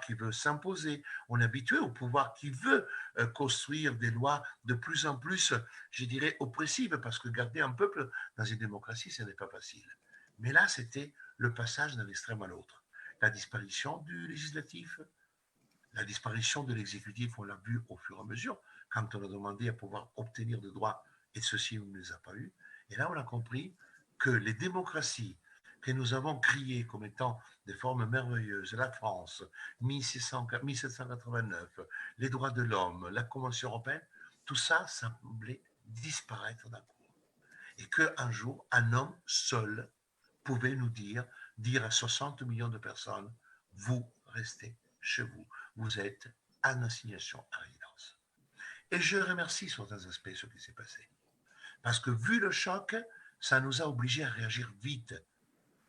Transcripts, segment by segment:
qui veut s'imposer, on est habitué au pouvoir qui veut construire des lois de plus en plus, je dirais, oppressives, parce que garder un peuple dans une démocratie, ce n'est pas facile. Mais là, c'était le passage d'un extrême à l'autre. La disparition du législatif, la disparition de l'exécutif, on l'a vu au fur et à mesure, quand on a demandé à pouvoir obtenir des droits, et ceci, on ne les a pas eus. Et là, on a compris que les démocraties que nous avons créées comme étant des formes merveilleuses, la France, 1789, les droits de l'homme, la Convention européenne, tout ça semblait disparaître d'un coup. Et qu'un jour, un homme seul pouvait nous dire à 60 millions de personnes, vous restez chez vous, vous êtes en assignation à résidence. Et je remercie sur certains aspects ce qui s'est passé. Parce que vu le choc, ça nous a obligés à réagir vite.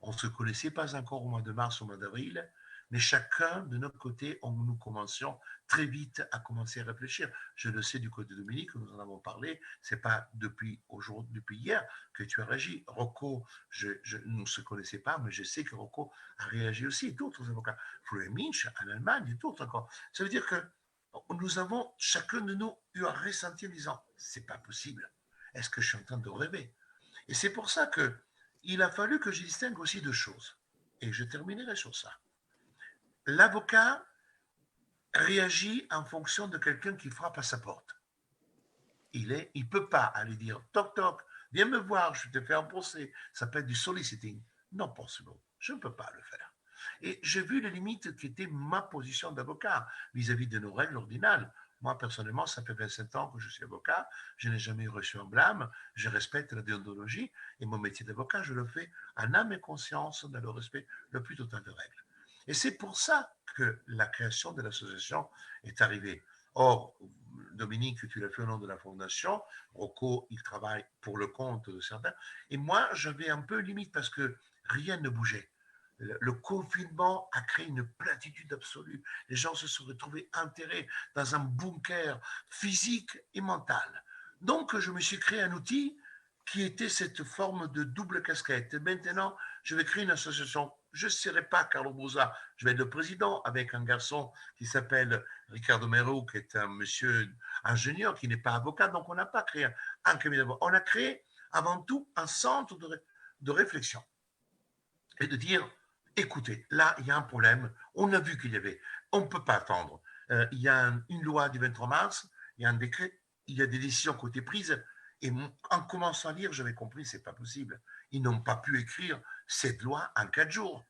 On ne se connaissait pas encore au mois de mars, au mois d'avril, mais chacun de notre côté, nous commencions très vite à commencer à réfléchir. Je le sais du côté de Dominique, nous en avons parlé, ce n'est pas depuis hier que tu as réagi. Rocco, nous ne se connaissait pas, mais je sais que Rocco a réagi aussi, et d'autres avocats. Florian Minch, en Allemagne, et d'autres encore. Ça veut dire que nous avons, chacun de nous, eu un ressenti en disant, c'est pas possible. Est-ce que je suis en train de rêver? Et c'est pour ça que il a fallu que je distingue aussi deux choses. Et je terminerai sur ça. L'avocat réagit en fonction de quelqu'un qui frappe à sa porte. Il ne peut pas aller dire toc toc, viens me voir, je te fais un procès. Ça s'appelle du soliciting. Non possible. Je ne peux pas le faire. Et j'ai vu les limites qui étaient ma position d'avocat vis-à-vis de nos règles ordinales. Moi, personnellement, ça fait 27 ans que je suis avocat. Je n'ai jamais reçu un blâme. Je respecte la déontologie. Et mon métier d'avocat, je le fais en âme et conscience, dans le respect le plus total des règles. Et c'est pour ça que la création de l'association est arrivée. Or, Dominique, tu l'as fait au nom de la fondation. Rocco, il travaille pour le compte de certains. Et moi, j'avais un peu limite parce que rien ne bougeait. Le confinement a créé une platitude absolue. Les gens se sont retrouvés enterrés dans un bunker physique et mental. Donc, je me suis créé un outil qui était cette forme de double casquette. Et maintenant, je vais créer une association. Je ne serai pas Carlo Bouza, je vais être le président avec un garçon qui s'appelle Ricardo Mero, qui est un monsieur ingénieur, qui n'est pas avocat. Donc, on n'a pas créé un cabinet d'avocat. On a créé avant tout un centre de réflexion et de dire, écoutez, là, il y a un problème. On a vu qu'il y avait, on ne peut pas attendre. Il y a une loi du 23 mars, il y a un décret, il y a des décisions qui ont été prises. Et en commençant à lire, j'avais compris, c'est pas possible. Ils n'ont pas pu écrire cette loi en 4 jours.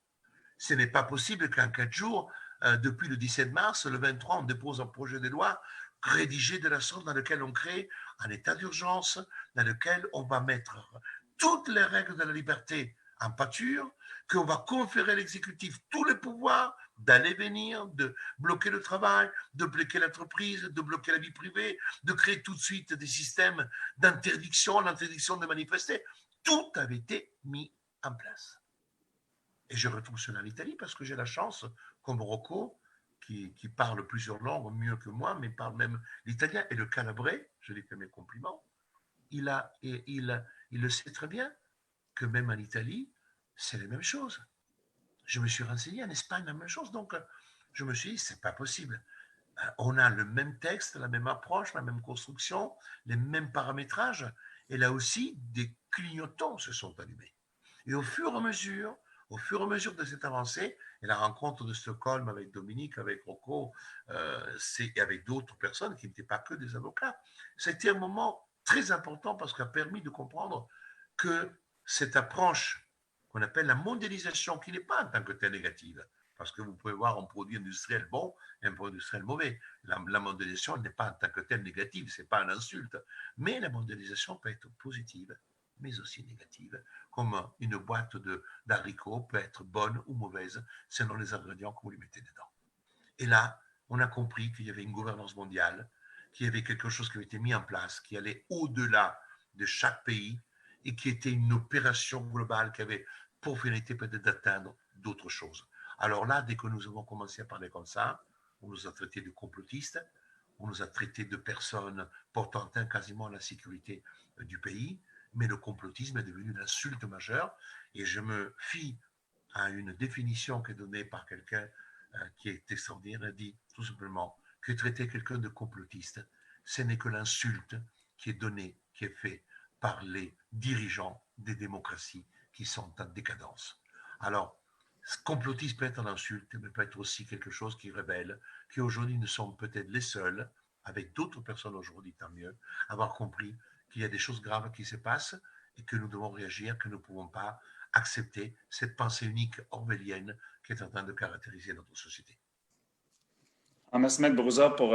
Ce n'est pas possible qu'en 4 jours, depuis le 17 mars, le 23, on dépose un projet de loi rédigé de la sorte dans lequel on crée un état d'urgence, dans lequel on va mettre toutes les règles de la liberté en pâture, qu'on va conférer à l'exécutif tous les pouvoirs d'aller venir, de bloquer le travail, de bloquer l'entreprise, de bloquer la vie privée, de créer tout de suite des systèmes d'interdiction, l'interdiction de manifester. Tout avait été mis en place. Et je retrouve cela en Italie parce que j'ai la chance, comme Rocco, qui parle plusieurs langues mieux que moi, mais parle même l'italien et le calabrais, je lui fais mes compliments, il le sait très bien que même en Italie, c'est les mêmes choses. Je me suis renseigné en Espagne, la même chose. Donc, je me suis dit, c'est pas possible. On a le même texte, la même approche, la même construction, les mêmes paramétrages. Et là aussi, des clignotants se sont allumés. Et au fur et à mesure de cette avancée, et la rencontre de Stockholm avec Dominique, avec Rocco, et avec d'autres personnes qui n'étaient pas que des avocats, c'était un moment très important parce qu'il a permis de comprendre que cette approche qu'on appelle la mondialisation, qui n'est pas en tant que telle négative, parce que vous pouvez voir un produit industriel bon et un produit industriel mauvais. La mondialisation n'est pas en tant que telle négative, ce n'est pas une insulte, mais la mondialisation peut être positive, mais aussi négative, comme une boîte d'haricots peut être bonne ou mauvaise selon les ingrédients que vous lui mettez dedans. Et là, on a compris qu'il y avait une gouvernance mondiale, qu'il y avait quelque chose qui avait été mis en place, qui allait au-delà de chaque pays et qui était une opération globale qui avait pour finalité peut-être d'atteindre d'autres choses. Alors là, dès que nous avons commencé à parler comme ça, on nous a traités de complotistes, on nous a traités de personnes portant atteinte quasiment à la sécurité du pays, mais le complotisme est devenu une insulte majeure et je me fie à une définition qui est donnée par quelqu'un qui est extraordinaire, a dit tout simplement que traiter quelqu'un de complotiste, ce n'est que l'insulte qui est donnée, qui est faite par les dirigeants des démocraties qui sont en décadence. Alors, complotiste peut être l'insulte, mais peut être aussi quelque chose qui révèle qu'aujourd'hui nous sommes peut-être les seuls, avec d'autres personnes aujourd'hui, tant mieux, avoir compris qu'il y a des choses graves qui se passent et que nous devons réagir, que nous ne pouvons pas accepter cette pensée unique orwellienne qui est en train de caractériser notre société. Merci, M. Brouza, pour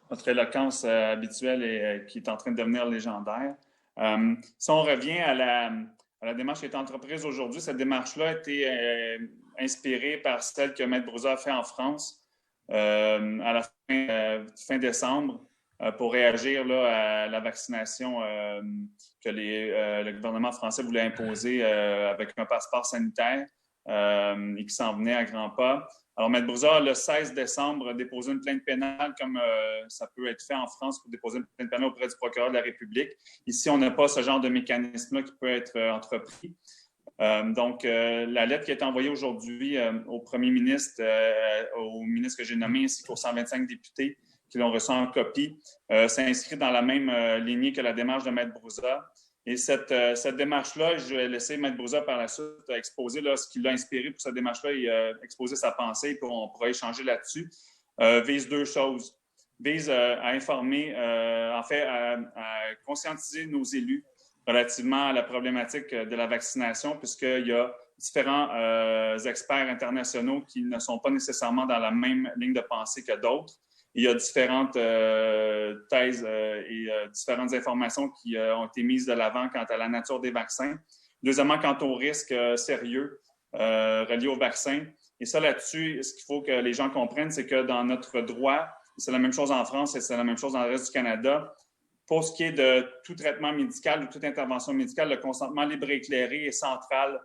votre éloquence habituelle et qui est en train de devenir légendaire. Si on revient à la démarche qui est entreprise aujourd'hui, cette démarche-là a été inspirée par celle que M. Brouza a fait en France à la fin décembre pour réagir là, à la vaccination que le gouvernement français voulait imposer avec un passeport sanitaire et qui s'en venait à grands pas. Alors, M. Brouza, le 16 décembre, a déposé une plainte pénale comme ça peut être fait en France pour déposer une plainte pénale auprès du procureur de la République. Ici, on n'a pas ce genre de mécanisme-là qui peut être entrepris. Donc, la lettre qui a été envoyée aujourd'hui au premier ministre, au ministre que j'ai nommé, ainsi qu'aux 125 députés qui l'ont reçu en copie, s'inscrit dans la même lignée que la démarche de M. Brouza. Et cette démarche-là, je vais laisser M. Brouza par la suite exposer là, ce qui l'a inspiré pour cette démarche-là et exposer sa pensée, puis on pourra échanger là-dessus. Vise deux choses. Vise à informer, en fait, à conscientiser nos élus relativement à la problématique de la vaccination, puisqu'il y a différents experts internationaux qui ne sont pas nécessairement dans la même ligne de pensée que d'autres. Il y a différentes thèses et différentes informations qui ont été mises de l'avant quant à la nature des vaccins. Deuxièmement, quant aux risques sérieux reliés aux vaccins. Et ça, là-dessus, ce qu'il faut que les gens comprennent, c'est que dans notre droit, c'est la même chose en France et c'est la même chose dans le reste du Canada, pour ce qui est de tout traitement médical ou toute intervention médicale, le consentement libre et éclairé est central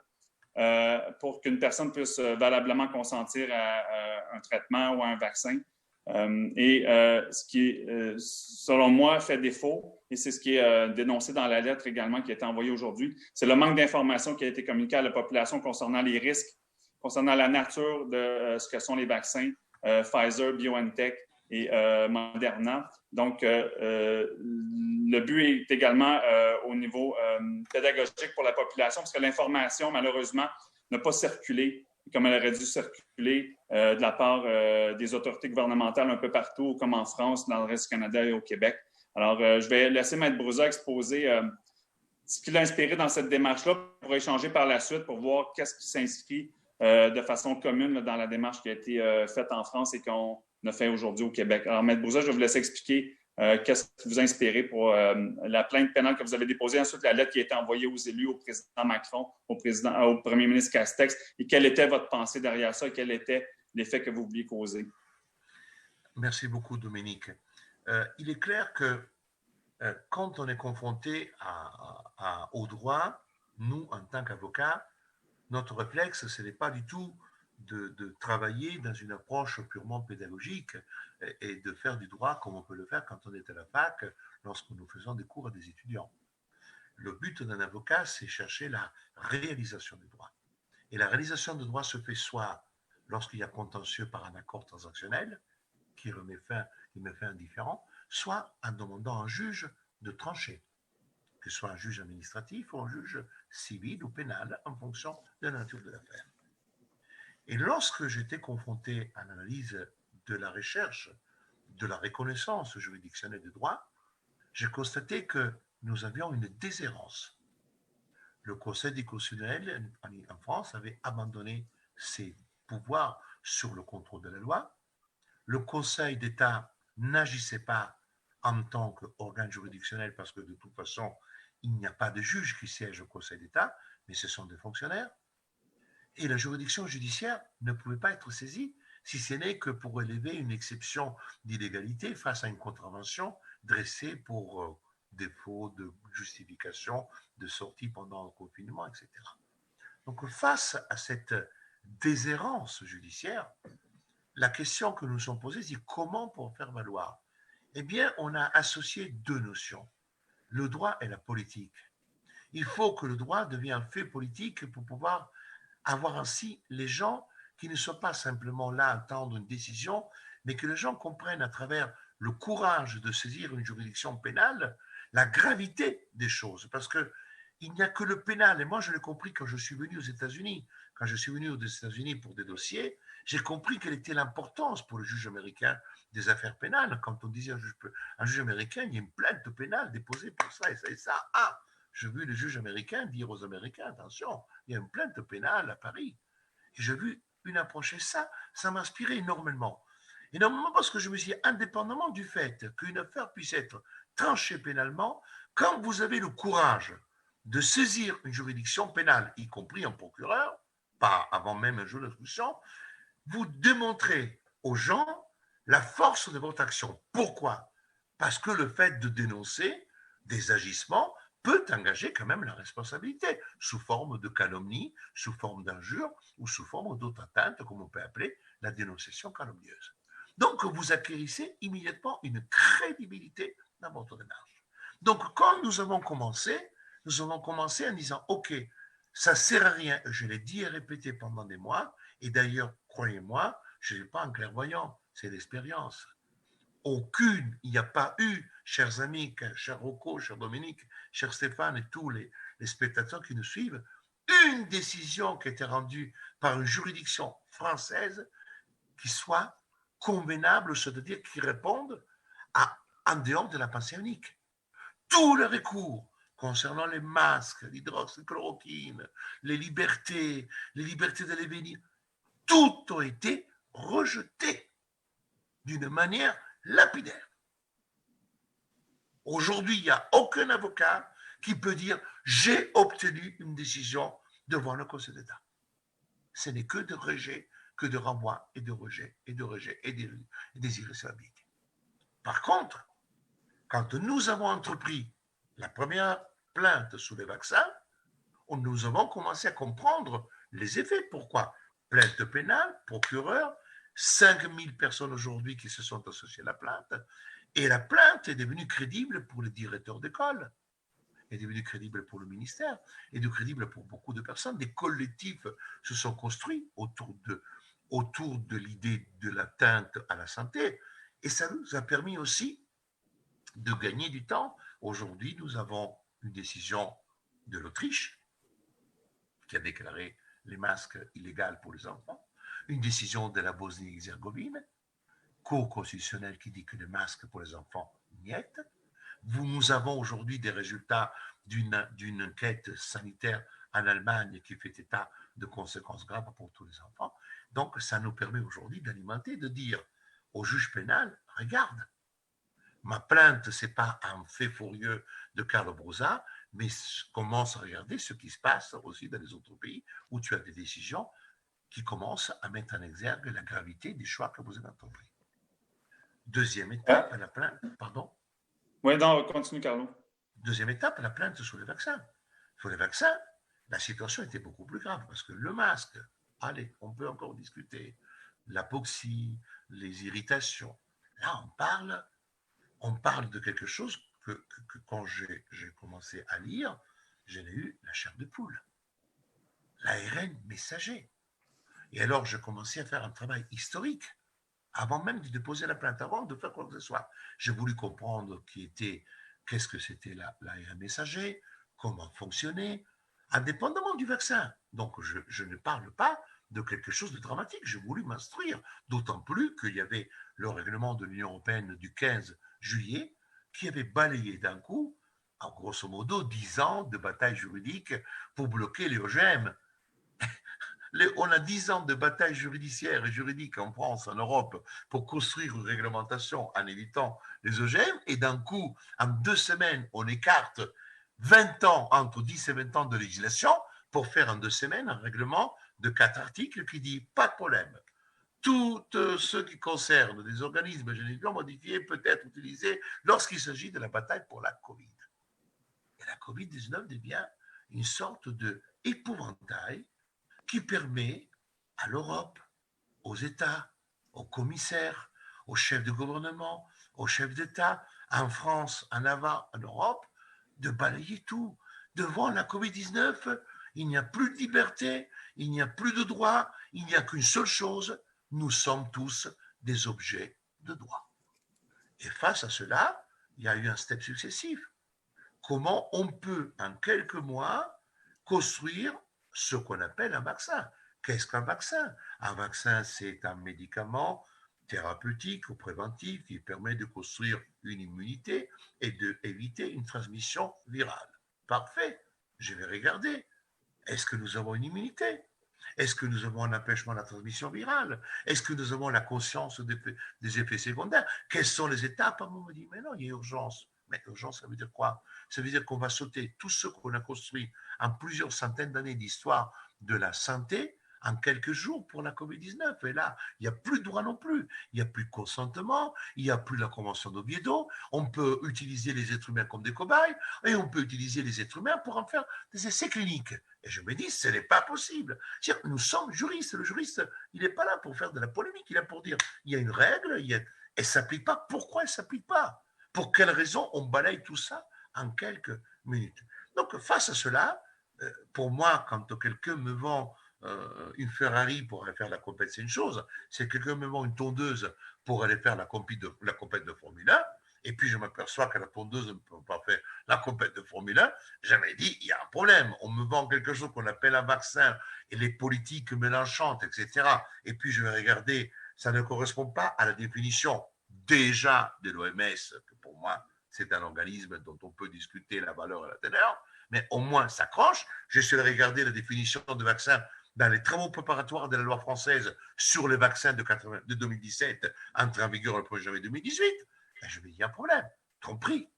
pour qu'une personne puisse valablement consentir à un traitement ou à un vaccin. Ce qui, selon moi, fait défaut, et c'est ce qui est dénoncé dans la lettre également qui a été envoyée aujourd'hui, c'est le manque d'informations qui a été communiqué à la population concernant les risques, concernant la nature de ce que sont les vaccins Pfizer, BioNTech et Moderna. Donc, le but est également au niveau pédagogique pour la population, parce que l'information, malheureusement, n'a pas circulé comme elle aurait dû circuler de la part des autorités gouvernementales un peu partout, comme en France, dans le reste du Canada et au Québec. Alors, je vais laisser M. Brouza exposer ce qui l'a inspiré dans cette démarche-là pour échanger par la suite, pour voir qu'est-ce qui s'inscrit de façon commune là, dans la démarche qui a été faite en France et qu'on a fait aujourd'hui au Québec. Alors, M. Brouza, je vais vous laisser expliquer qu'est-ce qui vous a inspiré pour la plainte pénale que vous avez déposée, ensuite la lettre qui a été envoyée aux élus, au président Macron, au premier ministre Castex, et quelle était votre pensée derrière ça et quel était l'effet que vous vouliez causer? Merci beaucoup, Dominique. Il est clair que quand on est confronté au droit, nous, en tant qu'avocats, notre réflexe, ce n'est pas du tout de travailler dans une approche purement pédagogique et de faire du droit comme on peut le faire quand on est à la fac, lorsque nous faisons des cours à des étudiants. Le but d'un avocat, c'est chercher la réalisation du droit. Et la réalisation du droit se fait soit lorsqu'il y a contentieux par un accord transactionnel, qui met fin à un différend, soit en demandant à un juge de trancher, que ce soit un juge administratif ou un juge civil ou pénal, en fonction de la nature de l'affaire. Et lorsque j'étais confronté à l'analyse de la recherche, de la reconnaissance juridictionnelle du droit, j'ai constaté que nous avions une déshérence. Le Conseil constitutionnel en France avait abandonné ses pouvoirs sur le contrôle de la loi. Le Conseil d'État n'agissait pas en tant qu'organe juridictionnel parce que de toute façon, il n'y a pas de juge qui siège au Conseil d'État, mais ce sont des fonctionnaires. Et la juridiction judiciaire ne pouvait pas être saisie, si ce n'est que pour élever une exception d'illégalité face à une contravention dressée pour défaut de justification de sortie pendant le confinement, etc. Donc face à cette déshérence judiciaire, la question que nous nous sommes posée, c'est comment pour faire valoir? Eh bien, on a associé deux notions, le droit et la politique. Il faut que le droit devienne un fait politique pour pouvoir avoir ainsi les gens qui ne soient pas simplement là à attendre une décision, mais que les gens comprennent à travers le courage de saisir une juridiction pénale la gravité des choses. Parce que il n'y a que le pénal. Et moi, je l'ai compris quand je suis venu aux États-Unis. Quand je suis venu aux États-Unis pour des dossiers, j'ai compris quelle était l'importance pour le juge américain des affaires pénales. Quand on disait un juge américain, il y a une plainte pénale déposée pour ça et ça et ça. Ah, j'ai vu le juge américain dire aux Américains, attention, il y a une plainte pénale à Paris. Et j'ai vu une approche. Et ça m'inspirait énormément. Énormément parce que je me suis dit, indépendamment du fait qu'une affaire puisse être tranchée pénalement, quand vous avez le courage de saisir une juridiction pénale, y compris un procureur, pas avant même un jour d'instruction, vous démontrez aux gens la force de votre action. Pourquoi? Parce que le fait de dénoncer des agissements peut engager quand même la responsabilité, sous forme de calomnie, sous forme d'injure ou sous forme d'autres atteintes, comme on peut appeler la dénonciation calomnieuse. Donc, vous acquérissez immédiatement une crédibilité dans votre démarche. Donc, quand nous avons commencé en disant, OK, ça ne sert à rien, je l'ai dit et répété pendant des mois, et d'ailleurs, croyez-moi, je ne suis pas un clairvoyant, c'est l'expérience. Il n'y a pas eu, chers amis, cher Rocco, cher Dominique, cher Stéphane et tous les spectateurs qui nous suivent, une décision qui a été rendue par une juridiction française qui soit convenable, c'est-à-dire qui réponde en dehors de la pensée unique. Tous les recours concernant les masques, l'hydroxychloroquine, les libertés d'aller venir, tout a été rejeté d'une manière lapidaire. Aujourd'hui, il n'y a aucun avocat qui peut dire « j'ai obtenu une décision devant le Conseil d'État ». Ce n'est que de rejet, que de renvoi et de rejet, et de rejet, et des irréclamables. Par contre, quand nous avons entrepris la première plainte sur les vaccins, nous avons commencé à comprendre les effets. Pourquoi? Plainte pénale, procureur, 5000 personnes aujourd'hui qui se sont associées à la plainte, et la plainte est devenue crédible pour les directeurs d'école, est devenue crédible pour le ministère, est devenue crédible pour beaucoup de personnes. Des collectifs se sont construits autour de l'idée de l'atteinte à la santé, et ça nous a permis aussi de gagner du temps. Aujourd'hui, nous avons une décision de l'Autriche qui a déclaré les masques illégaux pour les enfants, une décision de la Bosnie-Herzégovine, Cour constitutionnelle qui dit que les masques pour les enfants niet. Nous avons aujourd'hui des résultats d'une enquête sanitaire en Allemagne qui fait état de conséquences graves pour tous les enfants. Donc, ça nous permet aujourd'hui d'alimenter, de dire au juge pénal, regarde, ma plainte, ce n'est pas un fait furieux de Carlo Brosa, mais commence à regarder ce qui se passe aussi dans les autres pays où tu as des décisions qui commencent à mettre en exergue la gravité des choix que vous avez entrepris. Deuxième étape, la plainte, pardon. Oui, non, continue, Carlo. Deuxième étape, la plainte sur les vaccins. Sur les vaccins, la situation était beaucoup plus grave parce que le masque, allez, on peut encore discuter, l'apoxie, les irritations. Là, on parle de quelque chose que quand j'ai commencé à lire, j'ai eu la chair de poule. L'ARN messager. Et alors, j'ai commencé à faire un travail historique avant même de déposer la plainte, avant de faire quoi que ce soit. J'ai voulu comprendre qu'est-ce que c'était l'ARN messager, comment fonctionnait, indépendamment du vaccin. Donc, je ne parle pas de quelque chose de dramatique. J'ai voulu m'instruire, d'autant plus qu'il y avait le règlement de l'Union européenne du 15 juillet qui avait balayé d'un coup, en grosso modo, 10 ans de bataille juridique pour bloquer les OGM. On a 10 ans de bataille judiciaire et juridique en France, en Europe, pour construire une réglementation en évitant les OGM, et d'un coup, en 2 semaines, on écarte 20 ans, entre 10 et 20 ans de législation, pour faire en 2 semaines un règlement de 4 articles qui dit « pas de problème ». Tout ce qui concerne des organismes génétiquement modifiés peut être utilisé lorsqu'il s'agit de la bataille pour la Covid. Et la Covid-19 devient une sorte d'épouvantail qui permet à l'Europe, aux États, aux commissaires, aux chefs de gouvernement, aux chefs d'État, en France, en avant, en Europe, de balayer tout. Devant la Covid-19, il n'y a plus de liberté, il n'y a plus de droit, il n'y a qu'une seule chose, nous sommes tous des objets de droit. Et face à cela, il y a eu un step successif. Comment on peut, en quelques mois, construire ce qu'on appelle un vaccin? Qu'est-ce qu'un vaccin? Un vaccin, c'est un médicament thérapeutique ou préventif qui permet de construire une immunité et d'éviter une transmission virale. Parfait, je vais regarder. Est-ce que nous avons une immunité? Est-ce que nous avons un empêchement de la transmission virale? Est-ce que nous avons la conscience des effets secondaires? Quelles sont les étapes? On me dit, mais non, il y a urgence. Mais urgence, ça veut dire quoi? Ça veut dire qu'on va sauter tout ce qu'on a construit en plusieurs centaines d'années d'histoire de la santé en quelques jours pour la COVID-19. Et là, il n'y a plus de droit non plus. Il n'y a plus de consentement, il n'y a plus la convention d'Oviedo. On peut utiliser les êtres humains comme des cobayes et on peut utiliser les êtres humains pour en faire des essais cliniques. Et je me dis, ce n'est pas possible. Nous sommes juristes. Le juriste, il n'est pas là pour faire de la polémique. Il est là pour dire, il y a une règle, elle ne s'applique pas. Pourquoi elle ne s'applique pas? Pour quelle raison on balaye tout ça en quelques minutes? Donc, face à cela, pour moi, quand quelqu'un me vend une Ferrari pour aller faire la compète, c'est une chose. Si quelqu'un me vend une tondeuse pour aller faire la compète de Formule 1, et puis je m'aperçois que la tondeuse ne peut pas faire la compète de Formule 1, je me dis, il y a un problème. On me vend quelque chose qu'on appelle un vaccin et les politiques mélanchantes, etc. Et puis je vais regarder, ça ne correspond pas à la définition déjà de l'OMS, que pour moi, c'est un organisme dont on peut discuter la valeur et la teneur, mais au moins ça s'accroche. Je suis allé regarder la définition de vaccin dans les travaux préparatoires de la loi française sur les vaccins de 2017, entré en vigueur le 1er janvier 2018, et je me dis, il y a un problème, compris.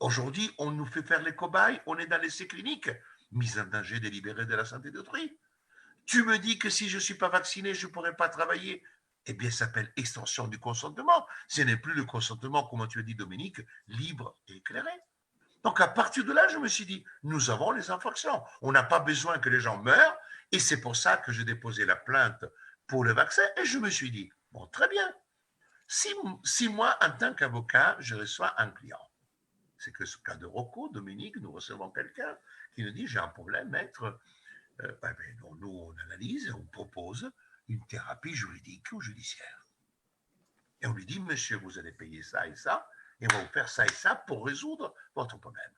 Aujourd'hui, on nous fait faire les cobayes, on est dans l'essai clinique, mise en danger délibérée de la santé d'autrui. Tu me dis que si je ne suis pas vacciné, je ne pourrai pas travailler. Eh bien, ça s'appelle extension du consentement. Ce n'est plus le consentement, comme tu as dit, Dominique, libre et éclairé. Donc, à partir de là, je me suis dit, nous avons les infractions. On n'a pas besoin que les gens meurent. Et c'est pour ça que j'ai déposé la plainte pour le vaccin. Et je me suis dit, bon, très bien. Si moi, en tant qu'avocat, je reçois un client, c'est que ce cas de Rocco, Dominique, nous recevons quelqu'un qui nous dit, j'ai un problème, maître. Nous, on analyse et on propose une thérapie juridique ou judiciaire. Et on lui dit, monsieur, vous allez payer ça et ça, et on va vous faire ça et ça pour résoudre votre problème.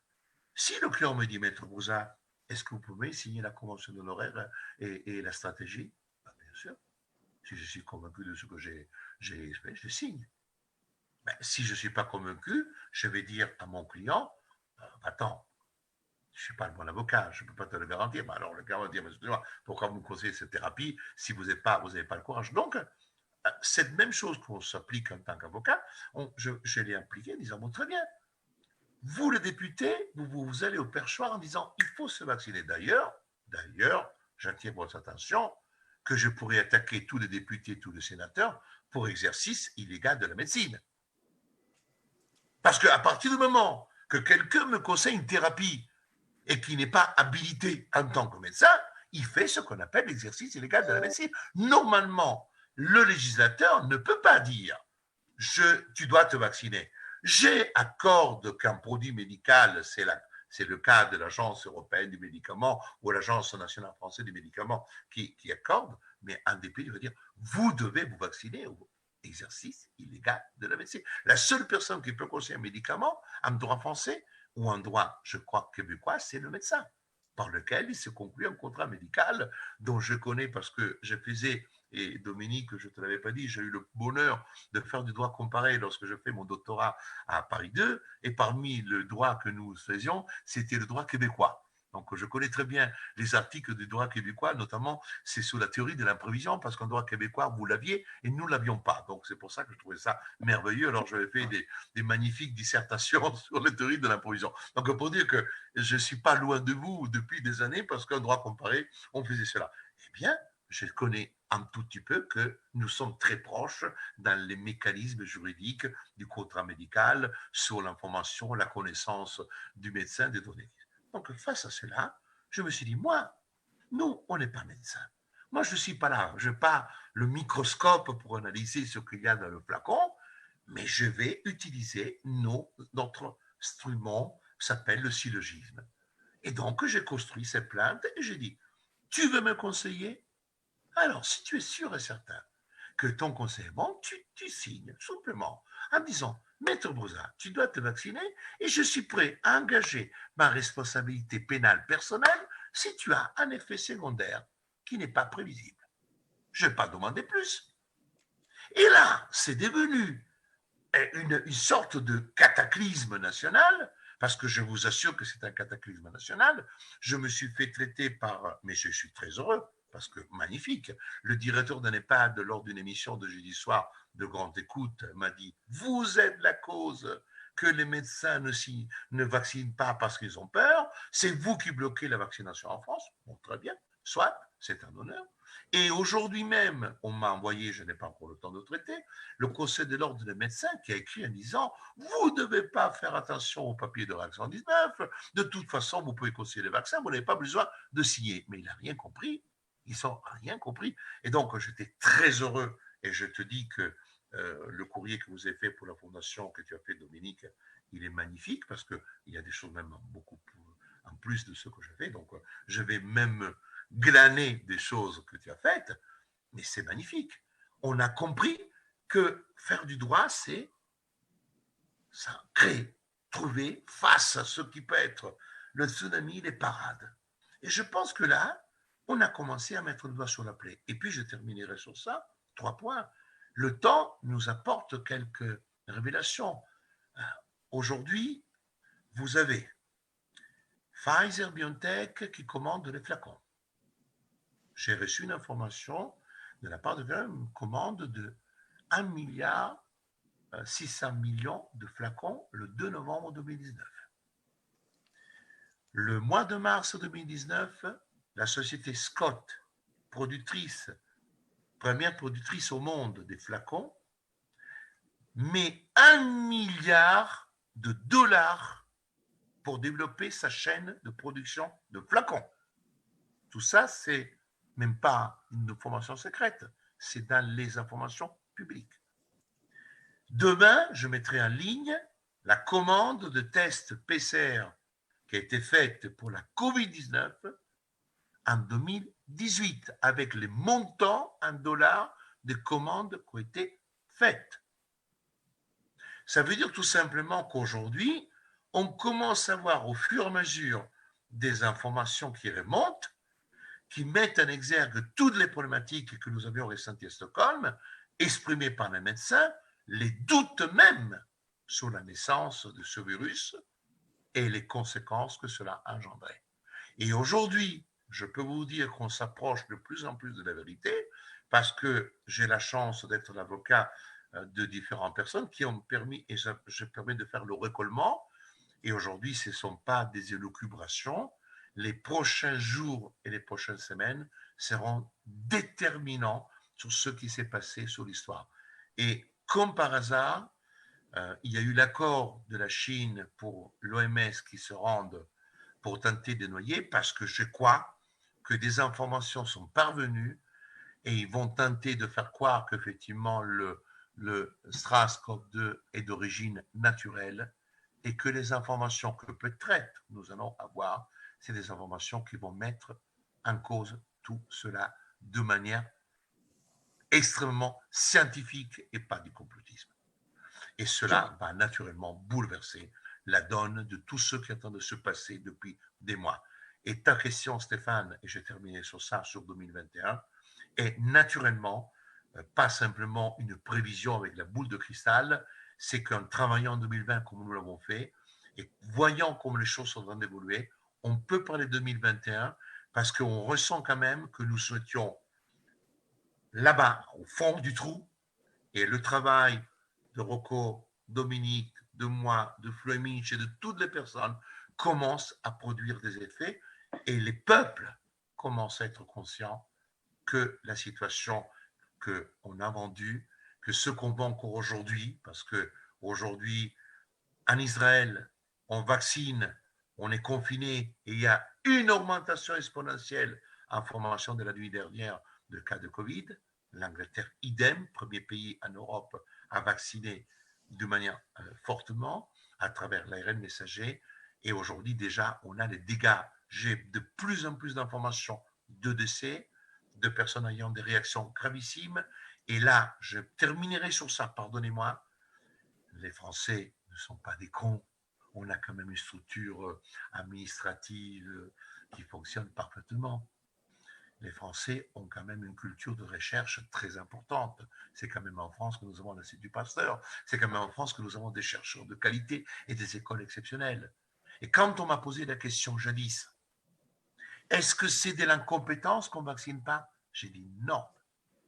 Si le client me dit, maître Brouza, est-ce que vous pouvez signer la convention d'honoraires et la stratégie? Bien sûr. Si je suis convaincu de ce que j'ai expliqué, je signe. Si je ne suis pas convaincu, je vais dire à mon client, attends, je ne suis pas le bon avocat, je ne peux pas te le garantir. Alors le client va dire, excusez-moi, pourquoi vous me conseillez cette thérapie si vous n'avez pas le courage? Donc, cette même chose qu'on s'applique en tant qu'avocat, je l'ai appliquée en disant, bon, très bien, vous, les députés, vous allez au perchoir en disant, il faut se vacciner. D'ailleurs, j'attire votre attention que je pourrais attaquer tous les députés, tous les sénateurs pour exercice illégal de la médecine. Parce qu'à partir du moment que quelqu'un me conseille une thérapie et qui n'est pas habilité en tant que médecin, il fait ce qu'on appelle l'exercice illégal de la médecine. Normalement, le législateur ne peut pas dire tu dois te vacciner. J'accorde qu'un produit médical, c'est le cas de l'Agence européenne du médicament ou l'Agence nationale française du médicament qui accorde, mais un des pays va dire vous devez vous vacciner au exercice illégal de la médecine. La seule personne qui peut conseiller un médicament en droit français ou en droit, je crois, québécois, c'est le médecin, par lequel il se conclut un contrat médical dont je connais parce que je faisais, et Dominique, je ne te l'avais pas dit, j'ai eu le bonheur de faire du droit comparé lorsque je fais mon doctorat à Paris 2, et parmi le droit que nous faisions, c'était le droit québécois. Donc, je connais très bien les articles du droit québécois, notamment, c'est sous la théorie de l'imprévision, parce qu'en droit québécois, vous l'aviez et nous ne l'avions pas. Donc, c'est pour ça que je trouvais ça merveilleux. Alors, j'avais fait des magnifiques dissertations sur la théorie de l'imprévision. Donc, pour dire que je ne suis pas loin de vous depuis des années, parce qu'en droit comparé, on faisait cela. Eh bien, je connais un tout petit peu que nous sommes très proches dans les mécanismes juridiques du contrat médical sur l'information, la connaissance du médecin des données. Donc, face à cela, je me suis dit, nous, on n'est pas médecins. Moi, je ne suis pas là. Je n'ai pas le microscope pour analyser ce qu'il y a dans le flacon, mais je vais utiliser notre instrument qui s'appelle le syllogisme. Et donc, j'ai construit cette plainte et j'ai dit, tu veux me conseiller? Alors, si tu es sûr et certain que ton conseil est bon, tu signes simplement en disant, Maître Broussard, tu dois te vacciner et je suis prêt à engager ma responsabilité pénale personnelle si tu as un effet secondaire qui n'est pas prévisible. Je n'ai pas demandé plus. Et là, c'est devenu une sorte de cataclysme national, parce que je vous assure que c'est un cataclysme national. Je me suis fait traiter par, mais je suis très heureux, parce que magnifique, le directeur d'un EHPAD, lors d'une émission de jeudi soir de grande écoute, m'a dit, vous êtes la cause que les médecins ne vaccinent pas parce qu'ils ont peur, c'est vous qui bloquez la vaccination en France. Bon, très bien, soit, c'est un honneur. Et aujourd'hui même, on m'a envoyé, je n'ai pas encore le temps de traiter, le Conseil de l'ordre des médecins qui a écrit en disant « Vous ne devez pas faire attention au papier de vaccin 19, de toute façon, vous pouvez conseiller les vaccins, vous n'avez pas besoin de signer. » Mais il n'a rien compris, ils n'ont rien compris. Et donc, j'étais très heureux, et je te dis que le courrier que vous avez fait pour la fondation, que tu as fait, Dominique, il est magnifique, parce qu'il y a des choses même beaucoup en plus de ce que j'ai fait. Donc, je vais même glaner des choses que tu as faites, mais c'est magnifique. On a compris que faire du droit, c'est ça, créer, trouver face à ce qui peut être le tsunami, les parades. Et je pense que là, on a commencé à mettre le doigt sur la plaie. Et puis, je terminerai sur ça, 3 points. Le temps nous apporte quelques révélations. Aujourd'hui, vous avez Pfizer-BioNTech qui commande les flacons. J'ai reçu une information de la part de une commande de 1 milliard 600 millions de flacons le 2 novembre 2019. Le mois de mars 2019, la société Scott, première productrice au monde des flacons, met 1 milliard de dollars pour développer sa chaîne de production de flacons. Tout ça, c'est même pas une information secrète, c'est dans les informations publiques. Demain, je mettrai en ligne la commande de tests PCR qui a été faite pour la COVID-19 en 2018, avec les montants en dollars des commandes qui ont été faites. Ça veut dire tout simplement qu'aujourd'hui, on commence à voir au fur et à mesure des informations qui remontent, qui mettent en exergue toutes les problématiques que nous avions ressenties à Stockholm, exprimées par les médecins, les doutes même sur la naissance de ce virus et les conséquences que cela engendrait. Et aujourd'hui, je peux vous dire qu'on s'approche de plus en plus de la vérité parce que j'ai la chance d'être l'avocat de différentes personnes qui ont permis, et je permets de faire le récollement, et aujourd'hui, ce ne sont pas des élucubrations. Les prochains jours et les prochaines semaines seront déterminants sur ce qui s'est passé sur l'histoire. Et comme par hasard, il y a eu l'accord de la Chine pour l'OMS qui se rendent pour tenter de noyer, parce que je crois que des informations sont parvenues et ils vont tenter de faire croire qu'effectivement le SARS-CoV-2 est d'origine naturelle et que les informations que peut-être nous allons avoir, c'est des informations qui vont mettre en cause tout cela de manière extrêmement scientifique et pas du complotisme. Et cela va naturellement bouleverser la donne de tout ce qui est en train de se passer depuis des mois. Et ta question, Stéphane, et j'ai terminé sur ça, sur 2021, est naturellement pas simplement une prévision avec la boule de cristal, c'est qu'en travaillant en 2020 comme nous l'avons fait, et voyant comment les choses sont en train d'évoluer, on peut parler de 2021 parce qu'on ressent quand même que nous souhaitions là-bas, au fond du trou, et le travail de Rocco, Dominique, de moi, de Fleming et de toutes les personnes commence à produire des effets et les peuples commencent à être conscients que la situation qu'on a vendue, que ce qu'on vend encore aujourd'hui, parce que aujourd'hui, en Israël, on vaccine, on est confiné et il y a une augmentation exponentielle en formation de la nuit dernière de cas de Covid. L'Angleterre, idem, premier pays en Europe à vacciner de manière fortement à travers l'ARN messager. Et aujourd'hui, déjà, on a les dégâts j'ai de plus en plus d'informations de décès, de personnes ayant des réactions gravissimes. Et là, je terminerai sur ça, pardonnez-moi. Les Français ne sont pas des cons. On a quand même une structure administrative qui fonctionne parfaitement. Les Français ont quand même une culture de recherche très importante. C'est quand même en France que nous avons l'Institut Pasteur. C'est quand même en France que nous avons des chercheurs de qualité et des écoles exceptionnelles. Et quand on m'a posé la question jadis, est-ce que c'est de l'incompétence qu'on ne vaccine pas? J'ai dit non,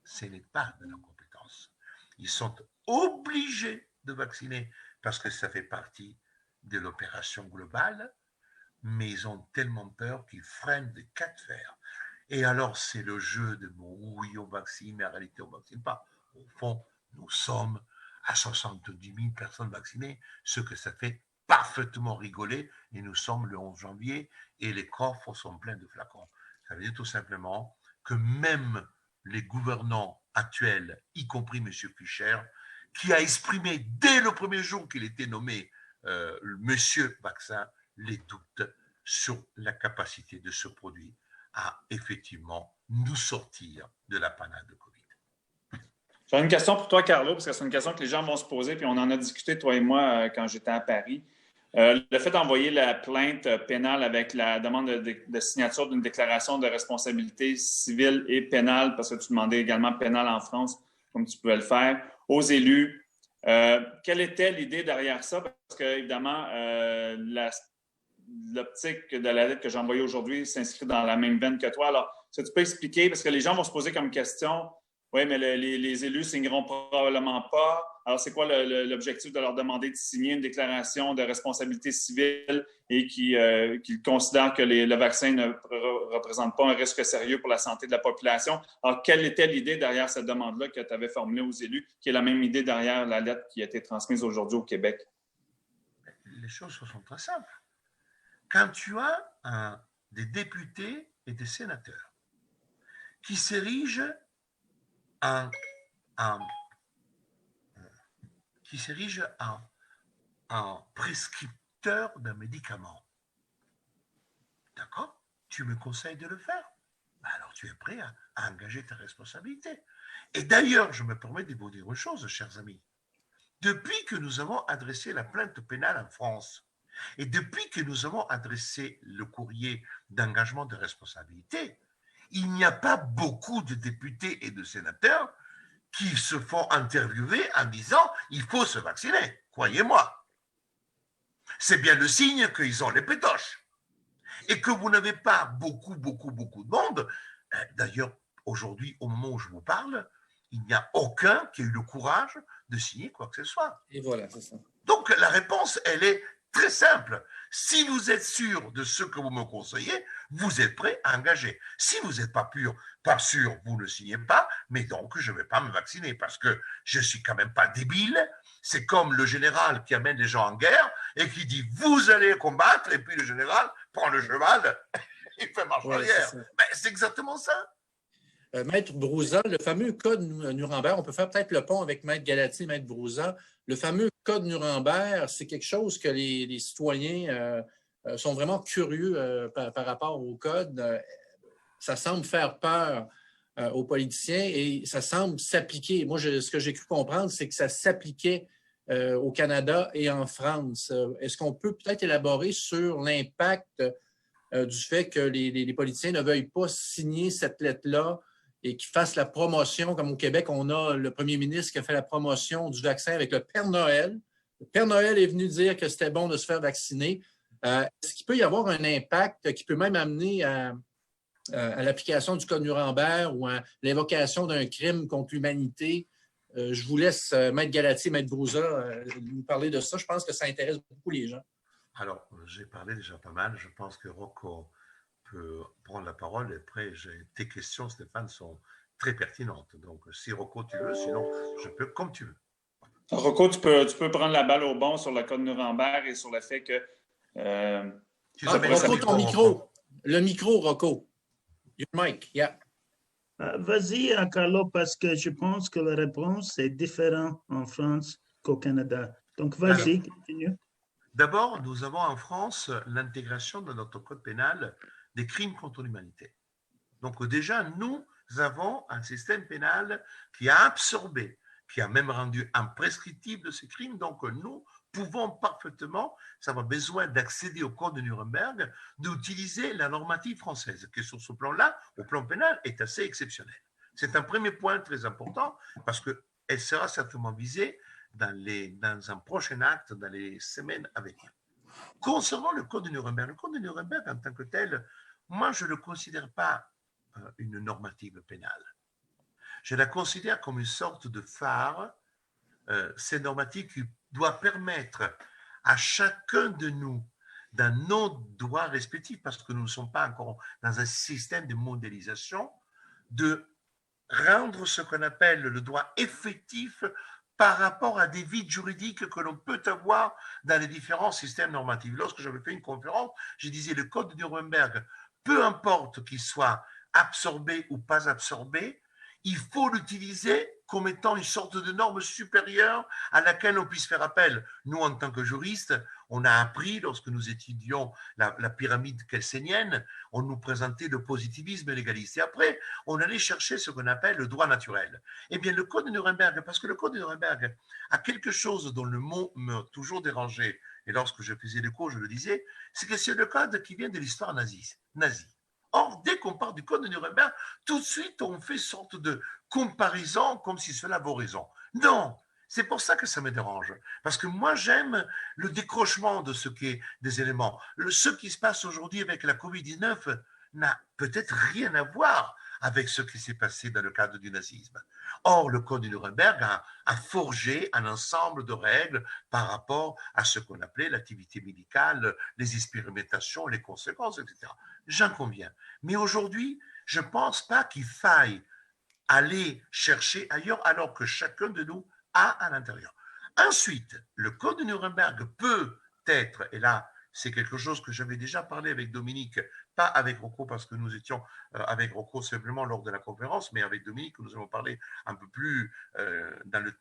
ce n'est pas de l'incompétence. Ils sont obligés de vacciner parce que ça fait partie de l'opération globale, mais ils ont tellement peur qu'ils freinent des cas de fer. Et alors, c'est le jeu de mots, oui, on vaccine, mais en réalité, on ne vaccine pas. Au fond, nous sommes à 70 000 personnes vaccinées, ce que ça fait parfaitement rigoler, et nous sommes le 11 janvier, et les coffres sont pleins de flacons. Ça veut dire tout simplement que même les gouvernants actuels, y compris M. Fischer, qui a exprimé dès le premier jour qu'il était nommé Monsieur Vaccin, les doutes sur la capacité de ce produit à effectivement nous sortir de la panade de Covid. J'ai une question pour toi, Carlo, parce que c'est une question que les gens vont se poser, puis on en a discuté, toi et moi, quand j'étais à Paris. Le fait d'envoyer la plainte pénale avec la demande de signature d'une déclaration de responsabilité civile et pénale, parce que tu demandais également pénale en France, comme tu pouvais le faire, aux élus. Quelle était l'idée derrière ça? Parce que, évidemment, l'optique de la lettre que j'ai envoyée aujourd'hui s'inscrit dans la même veine que toi. Alors, est-ce que tu peux expliquer? Parce que les gens vont se poser comme question, oui, mais les élus ne signeront probablement pas. Alors, c'est quoi l'objectif de leur demander de signer une déclaration de responsabilité civile et qu'ils considèrent que le vaccin ne représente pas un risque sérieux pour la santé de la population? Alors, quelle était l'idée derrière cette demande-là que tu avais formulée aux élus, qui est la même idée derrière la lettre qui a été transmise aujourd'hui au Québec? Les choses sont très simples. Quand tu as des députés et des sénateurs qui s'érigent en prescripteur d'un médicament, d'accord? Tu me conseilles de le faire? Alors tu es prêt à engager ta responsabilité. Et d'ailleurs, je me permets de vous dire une chose, chers amis. Depuis que nous avons adressé la plainte pénale en France, et depuis que nous avons adressé le courrier d'engagement de responsabilité, il n'y a pas beaucoup de députés et de sénateurs qui se font interviewer en disant « il faut se vacciner », croyez-moi. C'est bien le signe qu'ils ont les pétoches. Et que vous n'avez pas beaucoup de monde. D'ailleurs, aujourd'hui, au moment où je vous parle, il n'y a aucun qui ait eu le courage de signer quoi que ce soit. Et voilà, c'est ça. Donc, la réponse, elle est très simple. Si vous êtes sûr de ce que vous me conseillez, vous êtes prêt à engager. Si vous n'êtes pas sûr, vous ne signez pas, mais donc je ne vais pas me vacciner parce que je ne suis quand même pas débile. C'est comme le général qui amène les gens en guerre et qui dit « vous allez combattre » et puis le général prend le cheval, il fait marche arrière. C'est exactement ça. Maître Brouza, le fameux code Nuremberg, on peut faire peut-être le pont avec Maître Galati et Maître Brouza. Le fameux code Nuremberg, c'est quelque chose que les citoyens sont vraiment curieux par rapport au code. Ça semble faire peur aux politiciens et ça semble s'appliquer. Moi, ce que j'ai cru comprendre, c'est que ça s'appliquait au Canada et en France. Est-ce qu'on peut peut-être élaborer sur l'impact du fait que les politiciens ne veuillent pas signer cette lettre-là et qu'ils fassent la promotion, comme au Québec, on a le premier ministre qui a fait la promotion du vaccin avec le Père Noël. Le Père Noël est venu dire que c'était bon de se faire vacciner. Est-ce qu'il peut y avoir un impact qui peut même amener à l'application du Code Nuremberg ou à l'invocation d'un crime contre l'humanité? Je vous laisse, Maître Galati, Maître Brouza, nous parler de ça. Je pense que ça intéresse beaucoup les gens. Alors, j'ai parlé déjà pas mal. Je pense que Rocco peut prendre la parole. Et après, tes questions, Stéphane, sont très pertinentes. Donc, si Rocco, tu veux, sinon, je peux comme tu veux. Rocco, tu peux prendre la balle au bon sur le Code Nuremberg et sur le fait que... Rocco, ton micro. Le micro, Rocco. Your mic, yeah. Vas-y, Carlo, parce que je pense que la réponse est différente en France qu'au Canada. Donc, vas-y, continue. D'abord, nous avons en France l'intégration de notre code pénal des crimes contre l'humanité. Donc déjà, nous avons un système pénal qui a absorbé, qui a même rendu imprescriptible ces crimes. Donc nous pouvons parfaitement, ça va besoin d'accéder au code de Nuremberg, d'utiliser la normative française, qui sur ce plan-là, au plan pénal, est assez exceptionnelle. C'est un premier point très important parce qu'elle sera certainement visée dans un prochain acte dans les semaines à venir. Concernant le code de Nuremberg, le code de Nuremberg en tant que tel, moi je ne le considère pas une normative pénale. Je la considère comme une sorte de phare, cette normative qui doit permettre à chacun de nous, dans nos droits respectifs, parce que nous ne sommes pas encore dans un système de mondialisation, de rendre ce qu'on appelle le droit effectif par rapport à des vides juridiques que l'on peut avoir dans les différents systèmes normatifs. Lorsque j'avais fait une conférence, je disais le code de Nuremberg, peu importe qu'il soit absorbé ou pas absorbé, il faut l'utiliser comme étant une sorte de norme supérieure à laquelle on puisse faire appel. Nous, en tant que juristes, on a appris, lorsque nous étudions la pyramide kelsenienne, on nous présentait le positivisme légaliste. Et après, on allait chercher ce qu'on appelle le droit naturel. Eh bien, le code de Nuremberg, parce que le code de Nuremberg a quelque chose dont le mot m'a toujours dérangé, et lorsque je faisais les cours, je le disais, c'est que c'est le code qui vient de l'histoire nazie. Or, dès qu'on parle du code de Nuremberg, tout de suite, on fait sorte de comparaison comme si cela vaut raison. Non, c'est pour ça que ça me dérange. Parce que moi, j'aime le décrochement de ce qui est des éléments. Ce qui se passe aujourd'hui avec la Covid-19 n'a peut-être rien à voir avec ce qui s'est passé dans le cadre du nazisme. Or, le code de Nuremberg a forgé un ensemble de règles par rapport à ce qu'on appelait l'activité médicale, les expérimentations, les conséquences, etc. J'en conviens. Mais aujourd'hui, je ne pense pas qu'il faille aller chercher ailleurs alors que chacun de nous a à l'intérieur. Ensuite, le code de Nuremberg peut être, et là, c'est quelque chose que j'avais déjà parlé avec Dominique, pas avec Rocco parce que nous étions avec Rocco simplement lors de la conférence, mais avec Dominique, nous avons parlé un peu plus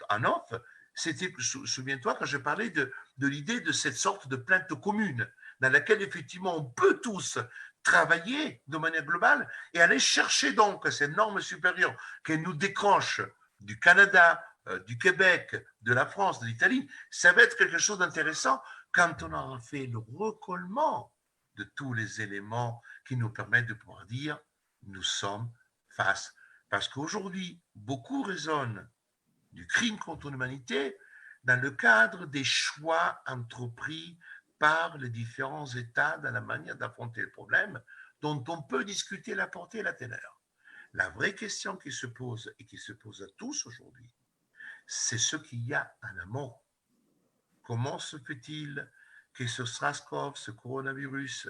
en off. C'était, souviens-toi, quand je parlais de l'idée de cette sorte de plainte commune dans laquelle effectivement on peut tous travailler de manière globale et aller chercher donc ces normes supérieures qui nous décrochent du Canada, du Québec, de la France, de l'Italie. Ça va être quelque chose d'intéressant quand on aura fait le recollement de tous les éléments qui nous permettent de pouvoir dire nous sommes face. Parce qu'aujourd'hui, beaucoup raisonnent du crime contre l'humanité dans le cadre des choix entrepris par les différents États dans la manière d'affronter le problème dont on peut discuter la portée et la teneur. La vraie question qui se pose et qui se pose à tous aujourd'hui, c'est ce qu'il y a en amont. Comment se fait-il que ce SARS-CoV, ce coronavirus,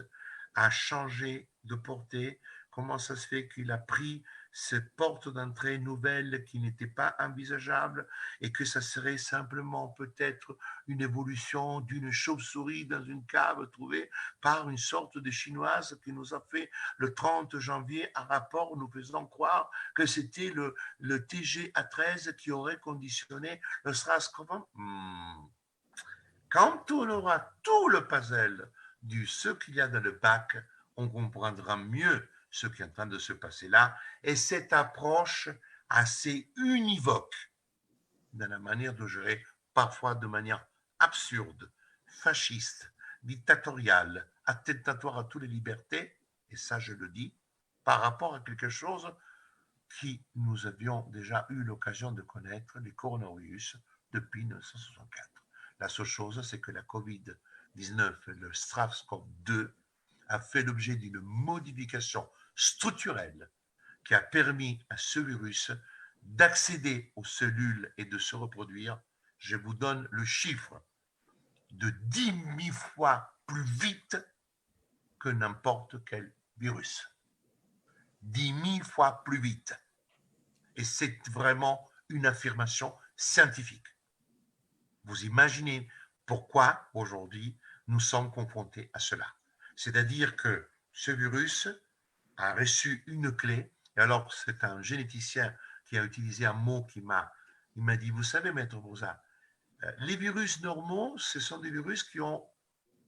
a changé de portée? Comment ça se fait qu'il a pris cette porte d'entrée nouvelle qui n'était pas envisageable et que ça serait simplement peut-être une évolution d'une chauve-souris dans une cave trouvée par une sorte de chinoise qui nous a fait le 30 janvier un rapport nous faisant croire que c'était le TGA13 qui aurait conditionné le SARS-CoV. Quand on aura tout le puzzle de ce qu'il y a dans le bac, on comprendra mieux ce qui est en train de se passer là. Et cette approche assez univoque dans la manière de gérer, parfois de manière absurde, fasciste, dictatoriale, attentatoire à toutes les libertés, et ça je le dis, par rapport à quelque chose qui nous avions déjà eu l'occasion de connaître, les coronavirus, depuis 1964. La seule chose, c'est que la COVID-19, le SARS-CoV-2, a fait l'objet d'une modification structurelle qui a permis à ce virus d'accéder aux cellules et de se reproduire. Je vous donne le chiffre de 10 000 fois plus vite que n'importe quel virus. 10 000 fois plus vite. Et c'est vraiment une affirmation scientifique. Vous imaginez pourquoi aujourd'hui nous sommes confrontés à cela. C'est-à-dire que ce virus a reçu une clé, et alors c'est un généticien qui a utilisé un mot il m'a dit, vous savez, Maître Broussard, les virus normaux, ce sont des virus qui ont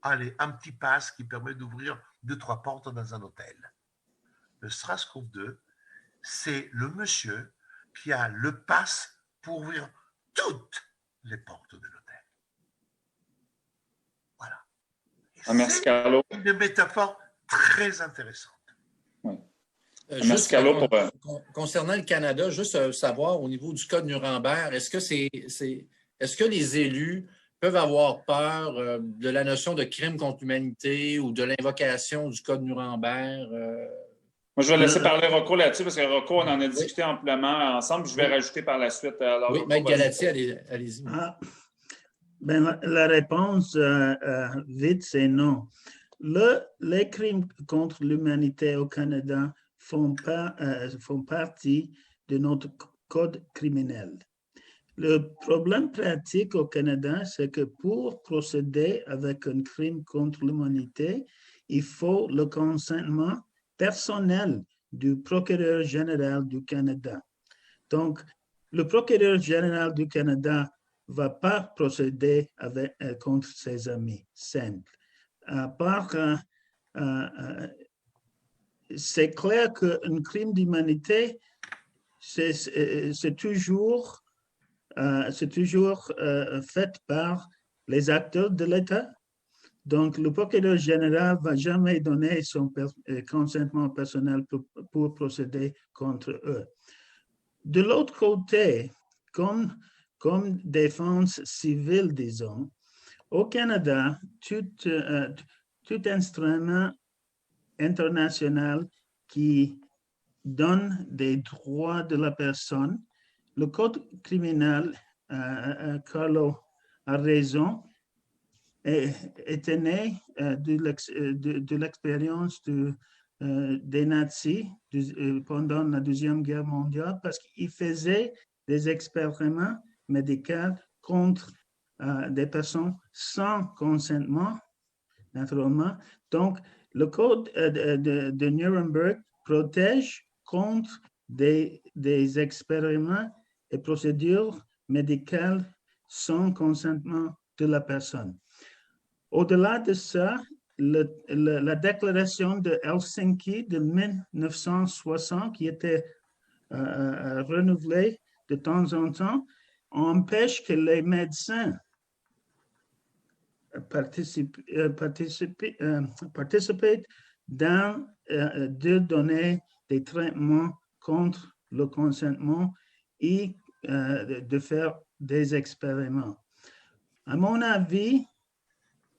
un petit pass qui permet d'ouvrir 2-3 portes dans un hôtel. Le Strasbourg 2, c'est le monsieur qui a le pass pour ouvrir toutes les portes de l'hôtel. Voilà. Merci, Carlo. Une métaphore très intéressante. Merci, Carlo. Concernant le Canada, juste savoir au niveau du Code Nuremberg, est-ce que les élus peuvent avoir peur de la notion de crime contre l'humanité ou de l'invocation du Code Nuremberg? Moi, je vais laisser parler Rocco là-dessus parce que Rocco, on en a discuté amplement ensemble. Je vais rajouter par la suite. Alors, oui, Maître Galati, allez-y. La réponse vite, c'est non. Les crimes contre l'humanité au Canada font partie de notre code criminel. Le problème pratique au Canada, c'est que pour procéder avec un crime contre l'humanité, il faut le consentement personnel du procureur général du Canada. Donc, le procureur général du Canada ne va pas procéder contre ses amis, simple. À part c'est clair qu'un crime d'humanité, c'est toujours fait par les acteurs de l'État. Donc, le procureur général ne va jamais donner son consentement personnel pour procéder contre eux. De l'autre côté, comme défense civile, disons, au Canada, tout instrument international qui donne des droits de la personne, le code criminel, Carlo a raison, est né de l'expérience des nazis pendant la Deuxième Guerre mondiale parce qu'ils faisaient des expériments médicaux contre des personnes sans consentement, naturellement. Donc, le code de Nuremberg protège contre des expériments et procédures médicales sans consentement de la personne. Au-delà de ça, la déclaration de Helsinki de 1960, qui était renouvelée de temps en temps, empêche que les médecins participent dans de donner des traitements contre le consentement et de faire des expériments. À mon avis,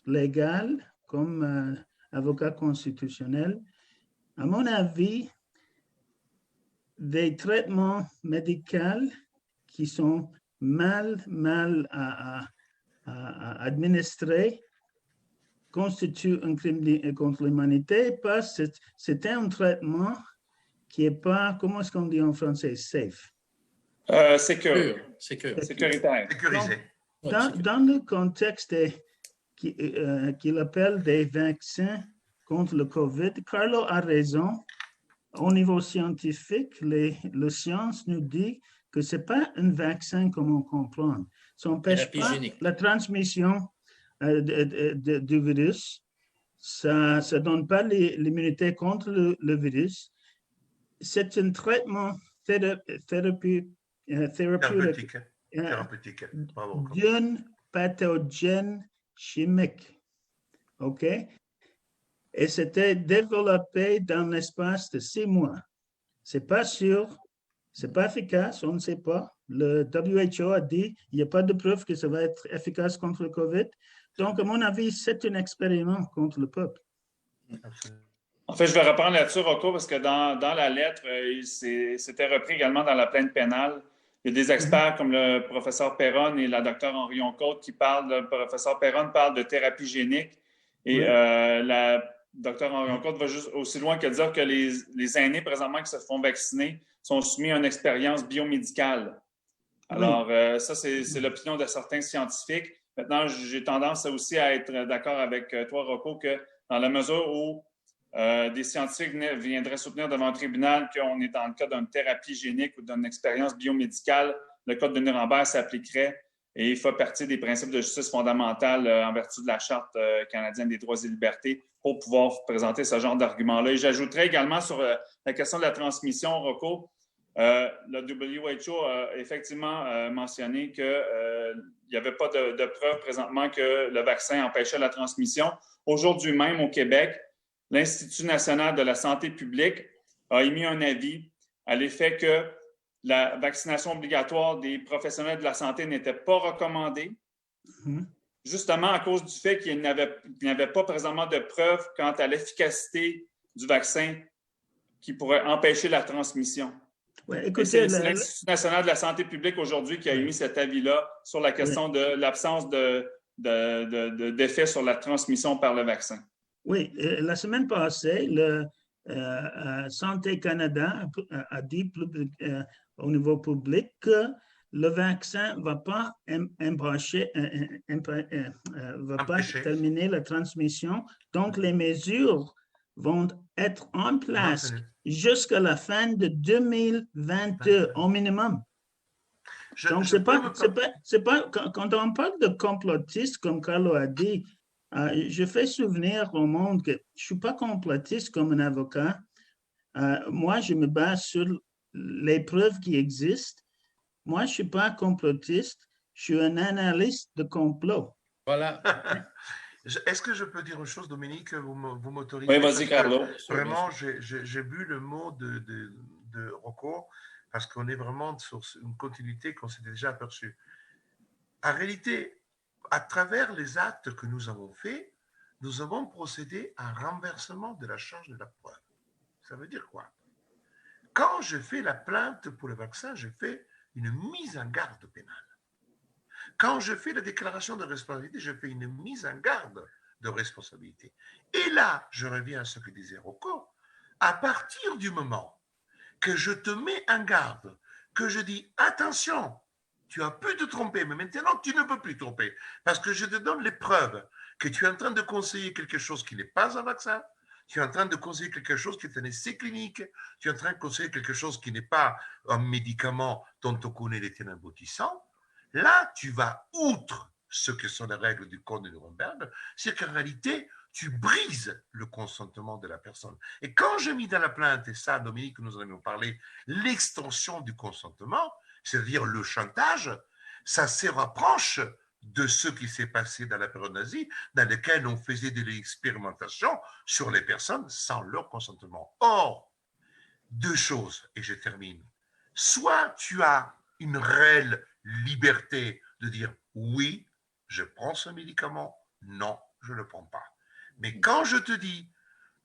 légal, comme avocat constitutionnel, à mon avis, des traitements médicaux qui sont mal administrés constituent un crime contre l'humanité parce que c'est un traitement qui n'est pas, comment est-ce qu'on dit en français, safe? Sécuritaire. Sécurisé. Dans le contexte qu'il appelle des vaccins contre le COVID, Carlo a raison. Au niveau scientifique, la science nous dit que ce n'est pas un vaccin comme on comprend. Ça n'empêche pas la transmission du virus. Ça ne donne pas l'immunité contre le virus. C'est un traitement thérapeutique d'un pathogène chimique. OK? Et c'était développé dans l'espace de 6 mois. Ce n'est pas sûr, ce n'est pas efficace, on ne sait pas. Le WHO a dit qu'il n'y a pas de preuve que ça va être efficace contre le COVID. Donc, à mon avis, c'est un expériment contre le peuple. En fait, je vais reprendre là-dessus, Rocco, parce que dans la lettre, c'était repris également dans la plainte pénale. Il y a des experts comme le professeur Perron et la docteure Henrion-Côte qui parlent, le professeur Perron parle de thérapie génique et la docteure Henrion-Côte va juste aussi loin que dire que les aînés présentement qui se font vacciner sont soumis à une expérience biomédicale. Alors, ça, c'est l'opinion de certains scientifiques. Maintenant, j'ai tendance aussi à être d'accord avec toi, Rocco, que dans la mesure où des scientifiques viendraient soutenir devant un tribunal qu'on est dans le cas d'une thérapie génique ou d'une expérience biomédicale, le code de Nuremberg s'appliquerait et il fait partie des principes de justice fondamentale en vertu de la Charte canadienne des droits et libertés pour pouvoir présenter ce genre d'argument-là. Et j'ajouterais également sur la question de la transmission, Rocco, le WHO a effectivement mentionné qu'il n'y avait pas de preuve présentement que le vaccin empêchait la transmission. Aujourd'hui même, au Québec, l'Institut national de la santé publique a émis un avis à l'effet que la vaccination obligatoire des professionnels de la santé n'était pas recommandée, justement à cause du fait qu'il n'y avait pas présentement de preuves quant à l'efficacité du vaccin qui pourrait empêcher la transmission. Ouais, écoutez, c'est l'Institut national de la santé publique aujourd'hui qui a émis cet avis-là sur la question de l'absence d'effet sur la transmission par le vaccin. Oui, la semaine passée, le Santé Canada a dit au niveau public que le vaccin ne va pas terminer la transmission. Donc, les mesures vont être en place jusqu'à la fin de 2022 au minimum. Donc, c'est pas, quand on parle de complotiste, comme Carlo a dit, je fais souvenir au monde que je ne suis pas complotiste comme un avocat. Moi, je me base sur les preuves qui existent. Moi, je ne suis pas complotiste, je suis un analyste de complot. Voilà. Est-ce que je peux dire une chose, Dominique? Vous m'autorisez? Oui, vas-y, Carlo. Vraiment, j'ai bu le mot de Rocco parce qu'on est vraiment sur une continuité qu'on s'était déjà aperçu. En réalité, à travers les actes que nous avons faits, nous avons procédé à un renversement de la charge de la preuve. Ça veut dire quoi? Quand je fais la plainte pour le vaccin, je fais une mise en garde pénale. Quand je fais la déclaration de responsabilité, je fais une mise en garde de responsabilité. Et là, je reviens à ce que disait Rocco, à partir du moment que je te mets en garde, que je dis attention, tu as pu te tromper, mais maintenant tu ne peux plus te tromper, parce que je te donne les preuves que tu es en train de conseiller quelque chose qui n'est pas un vaccin, tu es en train de conseiller quelque chose qui est un essai clinique, tu es en train de conseiller quelque chose qui n'est pas un médicament dont on connaît les tenants aboutissants. Là, tu vas outre ce que sont les règles du Code de Nuremberg, c'est qu'en réalité, tu brises le consentement de la personne. Et quand j'ai mis dans la plainte, et ça, Dominique, nous en avons parlé, l'extension du consentement, c'est-à-dire le chantage, ça se rapproche de ce qui s'est passé dans la période nazie, dans lequel on faisait de l'expérimentation sur les personnes sans leur consentement. Or, deux choses, et je termine. Soit tu as une réelle liberté de dire oui, je prends ce médicament, non, je ne le prends pas. Mais quand je te dis,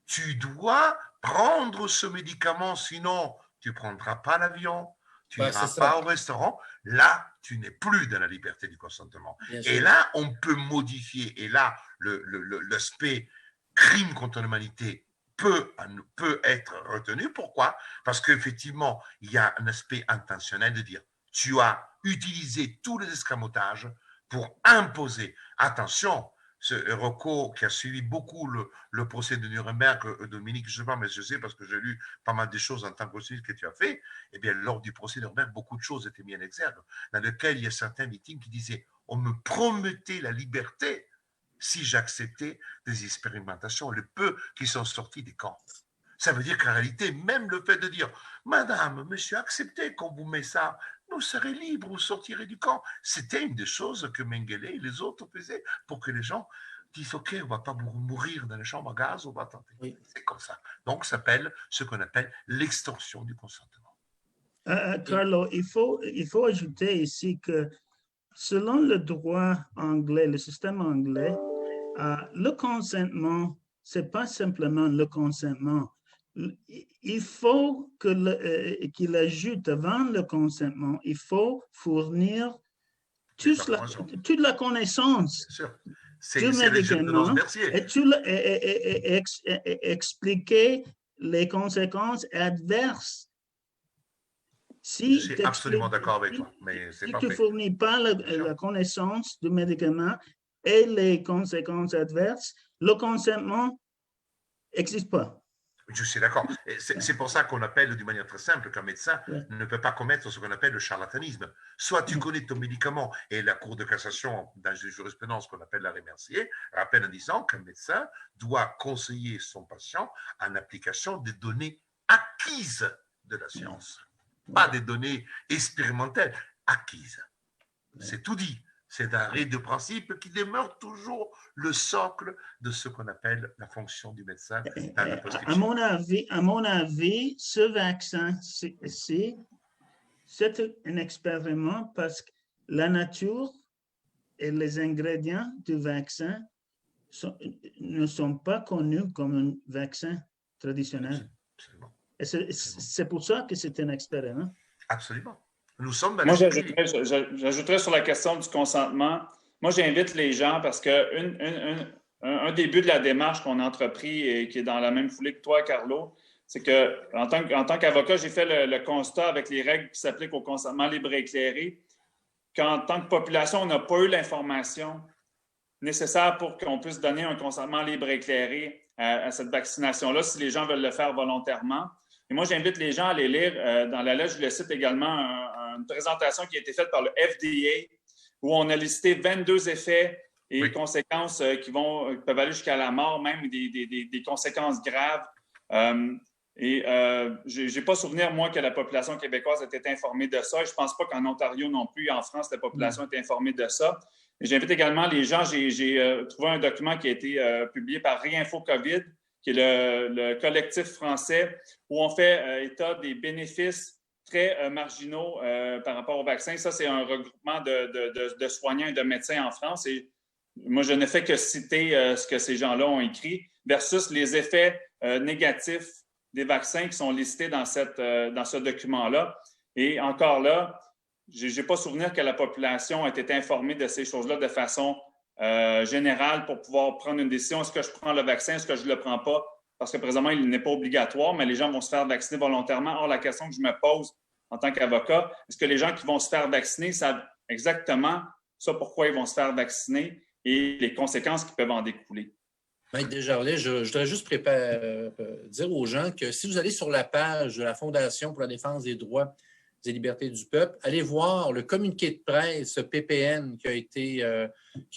tu dois prendre ce médicament, sinon tu ne prendras pas l'avion, tu n'iras pas au restaurant, là, tu n'es plus dans la liberté du consentement. Et là, on peut modifier, et là, l'aspect crime contre l'humanité peut être retenu. Pourquoi? Parce qu'effectivement, il y a un aspect intentionnel de dire, tu as utilisé tous les escamotages pour imposer. Attention, ce Rocco qui a suivi beaucoup le procès de Nuremberg, Dominique, je ne sais pas, mais je sais parce que j'ai lu pas mal de choses en tant que que tu as fait, eh bien, lors du procès de Nuremberg, beaucoup de choses étaient mises en exergue, dans lesquelles il y a certaines victimes qui disaient « on me promettait la liberté si j'acceptais des expérimentations, le peu qui sont sortis des camps ». Ça veut dire qu'en réalité, même le fait de dire « Madame, monsieur, acceptez qu'on vous met ça », vous serez libre, vous sortirez du camp. C'était une des choses que Mengele et les autres faisaient pour que les gens disent « Ok, on ne va pas mourir dans les chambres à gaz, on va tenter. Oui. » C'est comme ça. Donc, ça s'appelle ce qu'on appelle l'extension du consentement. Carlo, il faut ajouter ici que selon le droit anglais, le système anglais, le consentement, ce n'est pas simplement le consentement. Il faut qu'il ajoute avant le consentement, il faut fournir toute la connaissance du médicament et expliquer les conséquences adverses. Je suis absolument d'accord avec toi, mais c'est pas si tu ne fournis pas la connaissance du médicament et les conséquences adverses, le consentement n'existe pas. Je suis d'accord. C'est pour ça qu'on appelle d'une manière très simple qu'un médecin ne peut pas commettre ce qu'on appelle le charlatanisme. Soit tu connais ton médicament, et la Cour de cassation, dans la jurisprudence qu'on appelle l'arrêt Mercier, rappelle en disant qu'un médecin doit conseiller son patient en application des données acquises de la science, pas des données expérimentales, acquises. C'est tout dit. C'est un arrêt de principe qui demeure toujours le socle de ce qu'on appelle la fonction du médecin dans la prescription. À mon avis, ce vaccin, c'est un expériment parce que la nature et les ingrédients du vaccin ne sont pas connus comme un vaccin traditionnel. Absolument. Et c'est pour ça que c'est un expériment. Absolument. Nous sommes dans Moi, j'ajouterais sur la question du consentement. Moi, j'invite les gens parce que un des buts de la démarche qu'on a entrepris et qui est dans la même foulée que toi, Carlo, c'est que en tant qu'avocat, j'ai fait le constat avec les règles qui s'appliquent au consentement libre et éclairé qu'en tant que population, on n'a pas eu l'information nécessaire pour qu'on puisse donner un consentement libre et éclairé à cette vaccination-là si les gens veulent le faire volontairement. Et moi, j'invite les gens à aller lire, dans la lettre, je le cite également, une présentation qui a été faite par le FDA où on a listé 22 effets et conséquences qui peuvent aller jusqu'à la mort, même des conséquences graves. Je n'ai pas souvenir, moi, que la population québécoise était informée de ça. Et je ne pense pas qu'en Ontario non plus, en France, la population était informée de ça. Et j'invite également les gens, j'ai trouvé un document qui a été publié par Réinfo COVID, qui est le collectif français, où on fait état des bénéfices très marginaux par rapport au vaccin. Ça, c'est un regroupement de soignants et de médecins en France. Et moi, je ne fais que citer ce que ces gens-là ont écrit versus les effets négatifs des vaccins qui sont listés dans ce document-là. Et encore là, je n'ai pas souvenir que la population ait été informée de ces choses-là de façon générale pour pouvoir prendre une décision. Est-ce que je prends le vaccin? Est-ce que je ne le prends pas? Parce que présentement, il n'est pas obligatoire, mais les gens vont se faire vacciner volontairement. Or, la question que je me pose en tant qu'avocat, est-ce que les gens qui vont se faire vacciner savent exactement ça pourquoi ils vont se faire vacciner et les conséquences qui peuvent en découler? Maître Desjarlais, je voudrais juste dire aux gens que si vous allez sur la page de la Fondation pour la défense des droits et libertés du peuple, allez voir le communiqué de presse PPN qui a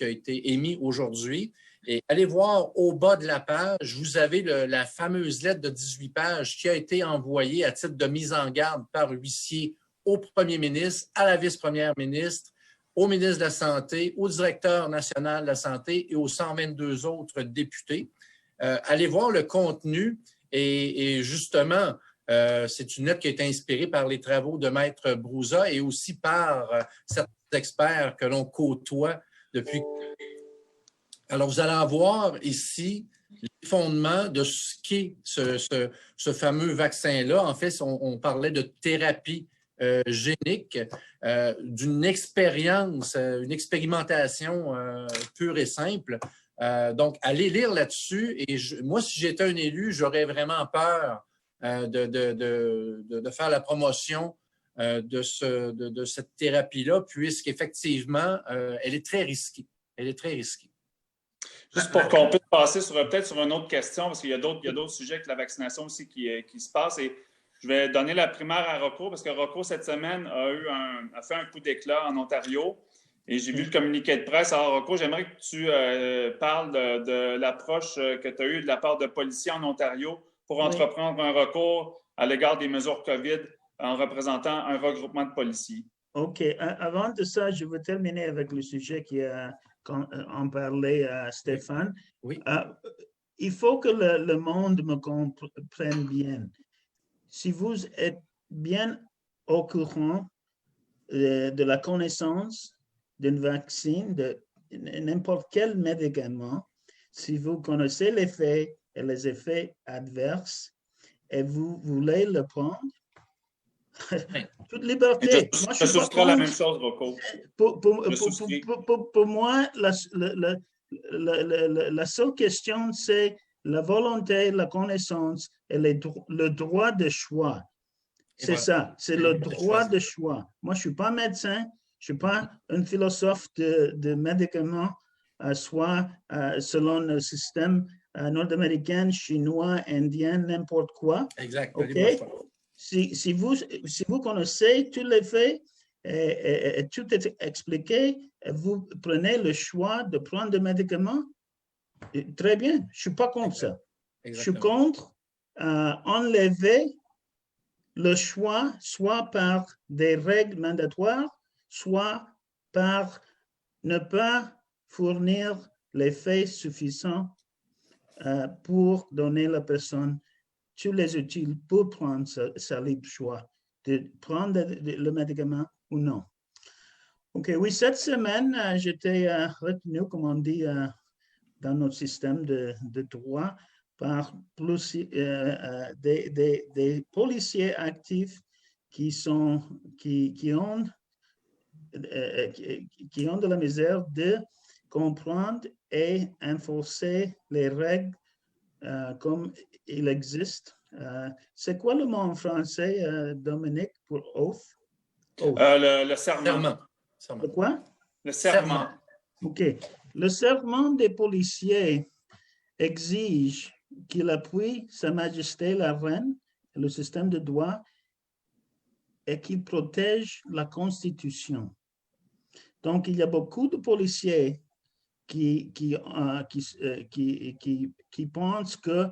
été émis aujourd'hui. Et allez voir au bas de la page, vous avez la fameuse lettre de 18 pages qui a été envoyée à titre de mise en garde par huissier au premier ministre, à la vice-première ministre, au ministre de la Santé, au directeur national de la Santé et aux 122 autres députés. Allez voir le contenu et justement, c'est une lettre qui a été inspirée par les travaux de Maître Brouza et aussi par certains experts que l'on côtoie depuis. Alors, vous allez avoir ici les fondements de ce qu'est ce fameux vaccin-là. En fait, on parlait de thérapie génique, d'une expérience, une expérimentation pure et simple. Donc, allez lire là-dessus. Et moi, si j'étais un élu, j'aurais vraiment peur de faire la promotion de cette thérapie-là, puisqu'effectivement, elle est très risquée. Elle est très risquée. Juste pour qu'on puisse passer peut-être sur une autre question, parce qu'il y a d'autres sujets que la vaccination aussi qui se passent. Et je vais donner la primaire à Rocco, parce que Rocco, cette semaine, a fait un coup d'éclat en Ontario. Et j'ai vu le communiqué de presse. Alors, Rocco, j'aimerais que tu parles de l'approche que tu as eue de la part de policiers en Ontario pour entreprendre un recours à l'égard des mesures COVID en représentant un regroupement de policiers. OK. Avant de ça, je veux terminer avec le sujet qu'on parlait à Stéphane. Oui. Il faut que le monde me comprenne bien. Si vous êtes bien au courant de la connaissance d'un vaccin, de n'importe quel médicament, si vous connaissez l'effet et les effets adverses et vous voulez le prendre, toute liberté. Je souscris la même chose, Rocco. Pour moi, la seule question, c'est la volonté, la connaissance et le droit de choix. C'est ça, c'est le droit de choix. Moi, je ne suis pas médecin, je ne suis pas un philosophe de médicaments, soit selon le système nord-américaine, chinois, indien, n'importe quoi. Exact. Okay? Si vous connaissez tous les faits et tout est expliqué, vous prenez le choix de prendre des médicaments, très bien, je ne suis pas contre ça. Je suis contre enlever le choix, soit par des règles mandatoires, soit par ne pas fournir les faits suffisants pour donner à la personne tous les outils pour prendre sa libre choix de prendre le médicament ou non. OK, oui, cette semaine, j'étais retenu, comme on dit, dans notre système de droit par des policiers actifs qui ont de la misère de comprendre et enforcer les règles comme il existe. C'est quoi le mot en français, Dominique, pour oath? Le serment. Le quoi? Le serment. OK. Le serment des policiers exige qu'il appuie Sa Majesté la Reine, le système de droit, et qu'il protège la Constitution. Donc, il y a beaucoup de policiers qui pensent que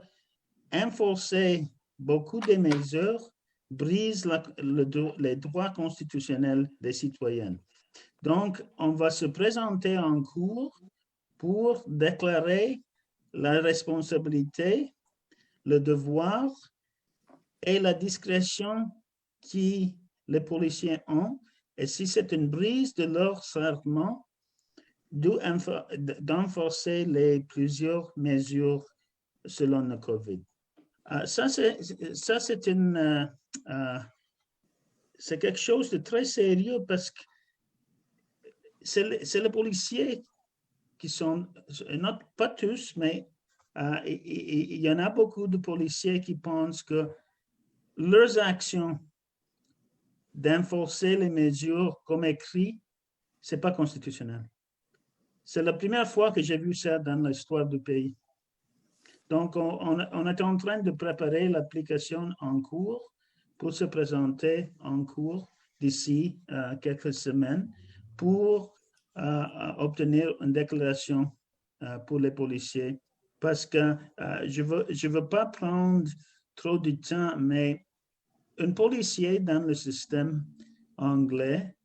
enforcer beaucoup de mesures brise les droits constitutionnels des citoyens. Donc, on va se présenter en cours pour déclarer la responsabilité, le devoir et la discrétion que les policiers ont. Et si c'est une brise de leur serment, d'enforcer les plusieurs mesures selon le COVID. C'est quelque chose de très sérieux parce que c'est les policiers qui sont, pas tous, mais il y en a beaucoup de policiers qui pensent que leurs actions d'enforcer les mesures comme écrit, ce n'est pas constitutionnel. C'est la première fois que j'ai vu ça dans l'histoire du pays. Donc, on est en train de préparer l'application en cours pour se présenter en cours d'ici quelques semaines pour obtenir une déclaration pour les policiers. Parce que je veux pas prendre trop de temps, mais un policier dans le système anglais,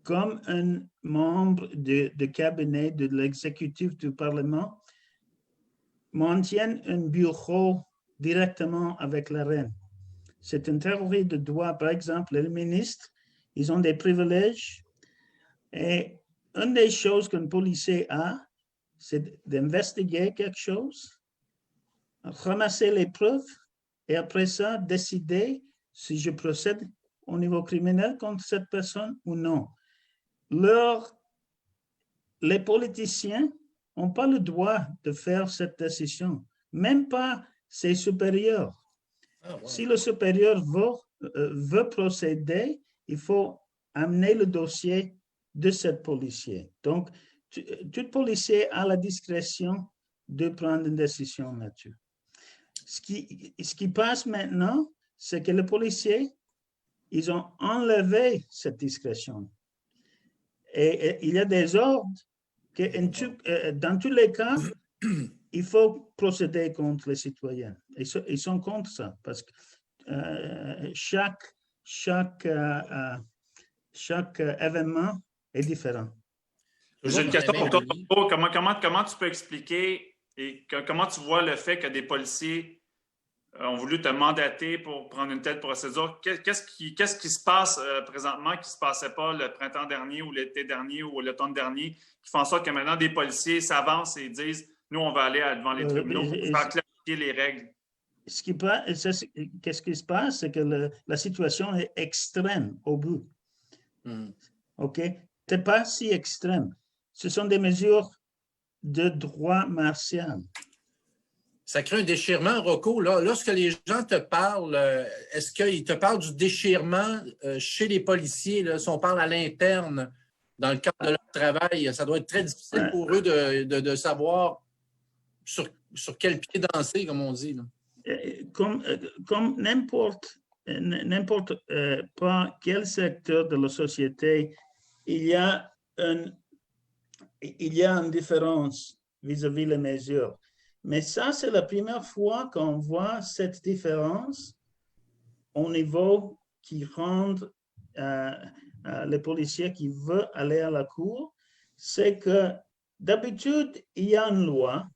comme un membre de cabinet de l'exécutif du Parlement, maintient un bureau directement avec la reine. C'est une théorie de droit. Par exemple, les ministres, ils ont des privilèges. Et une des choses qu'un policier a, c'est d'investiguer quelque chose, ramasser les preuves et après ça, décider si je procède au niveau criminel contre cette personne ou non. Les politiciens n'ont pas le droit de faire cette décision, même pas ses supérieurs. Ah, ouais. Si le supérieur veut procéder, il faut amener le dossier de ce policier. Donc, tout policier a la discrétion de prendre une décision là-dessus. Ce qui passe maintenant, c'est que les policiers, ils ont enlevé cette discrétion. Et il y a des ordres que dans tous les cas, il faut procéder contre les citoyens. Ils sont contre ça parce que chaque événement est différent. J'ai une question pour toi. Comment tu peux expliquer et comment tu vois le fait que des policiers ont voulu te mandater pour prendre une telle procédure? Qu'est-ce qui se passe présentement qui ne se passait pas le printemps dernier ou l'été dernier ou l'automne dernier qui fait en sorte que maintenant des policiers s'avancent et disent « Nous, on va aller devant les tribunaux pour faire clarifier les règles ». Qu'est-ce qui se passe? C'est que la situation est extrême au bout. OK? Ce n'est pas si extrême. Ce sont des mesures de droit martial. Ça crée un déchirement, Rocco. Là, lorsque les gens te parlent, est-ce qu'ils te parlent du déchirement chez les policiers? Là, si on parle à l'interne, dans le cadre de leur travail, ça doit être très difficile pour eux de savoir sur quel pied danser, comme on dit. Là. Comme n'importe pas quel secteur de la société, il y a une différence vis-à-vis les mesures. Mais ça, c'est la première fois qu'on voit cette différence au niveau qui rend les policiers qui veulent aller à la cour. C'est que d'habitude, il y a une loi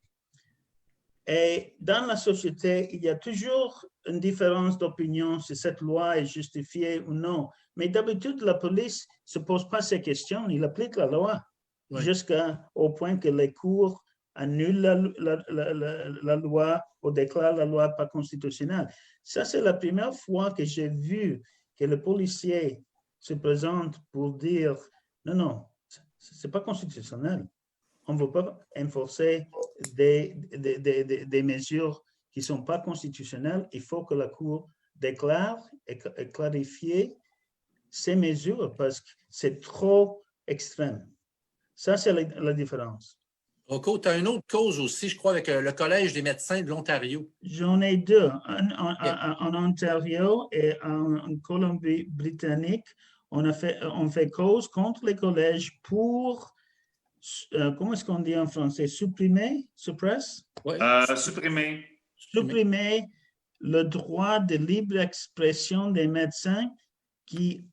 et dans la société, il y a toujours une différence d'opinion si cette loi est justifiée ou non. Mais d'habitude, la police ne se pose pas ces questions, il applique la loi jusqu'au point que les cours annulent la loi ou déclarent la loi pas constitutionnelle. Ça, c'est la première fois que j'ai vu que le policier se présente pour dire non, non, ce n'est pas constitutionnel. On ne veut pas enforcer des mesures qui ne sont pas constitutionnelles. Il faut que la Cour déclare et clarifie ces mesures parce que c'est trop extrême. Ça, c'est la différence. Rocco, tu as une autre cause aussi, je crois, avec le Collège des médecins de l'Ontario. J'en ai deux, en Ontario et en Colombie-Britannique. On fait cause contre les collèges pour, comment est-ce qu'on dit en français, supprimer le droit de libre expression des médecins qui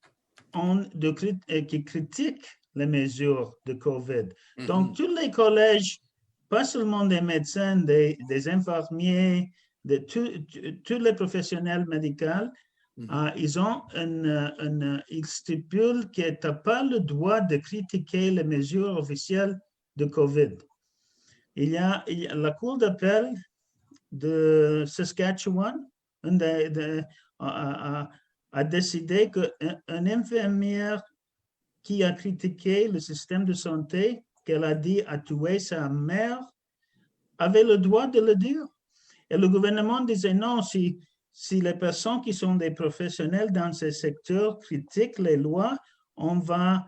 critiquent les mesures de COVID. Donc, tous les collèges, pas seulement des médecins, des infirmiers, tous les professionnels médicaux, ils stipulent que tu n'as pas le droit de critiquer les mesures officielles de COVID. Il y a la Cour d'appel de Saskatchewan a décidé qu'un infirmière qui a critiqué le système de santé, qu'elle a dit a tué sa mère, avait le droit de le dire. Et le gouvernement disait non, si les personnes qui sont des professionnels dans ces secteurs critiquent les lois, la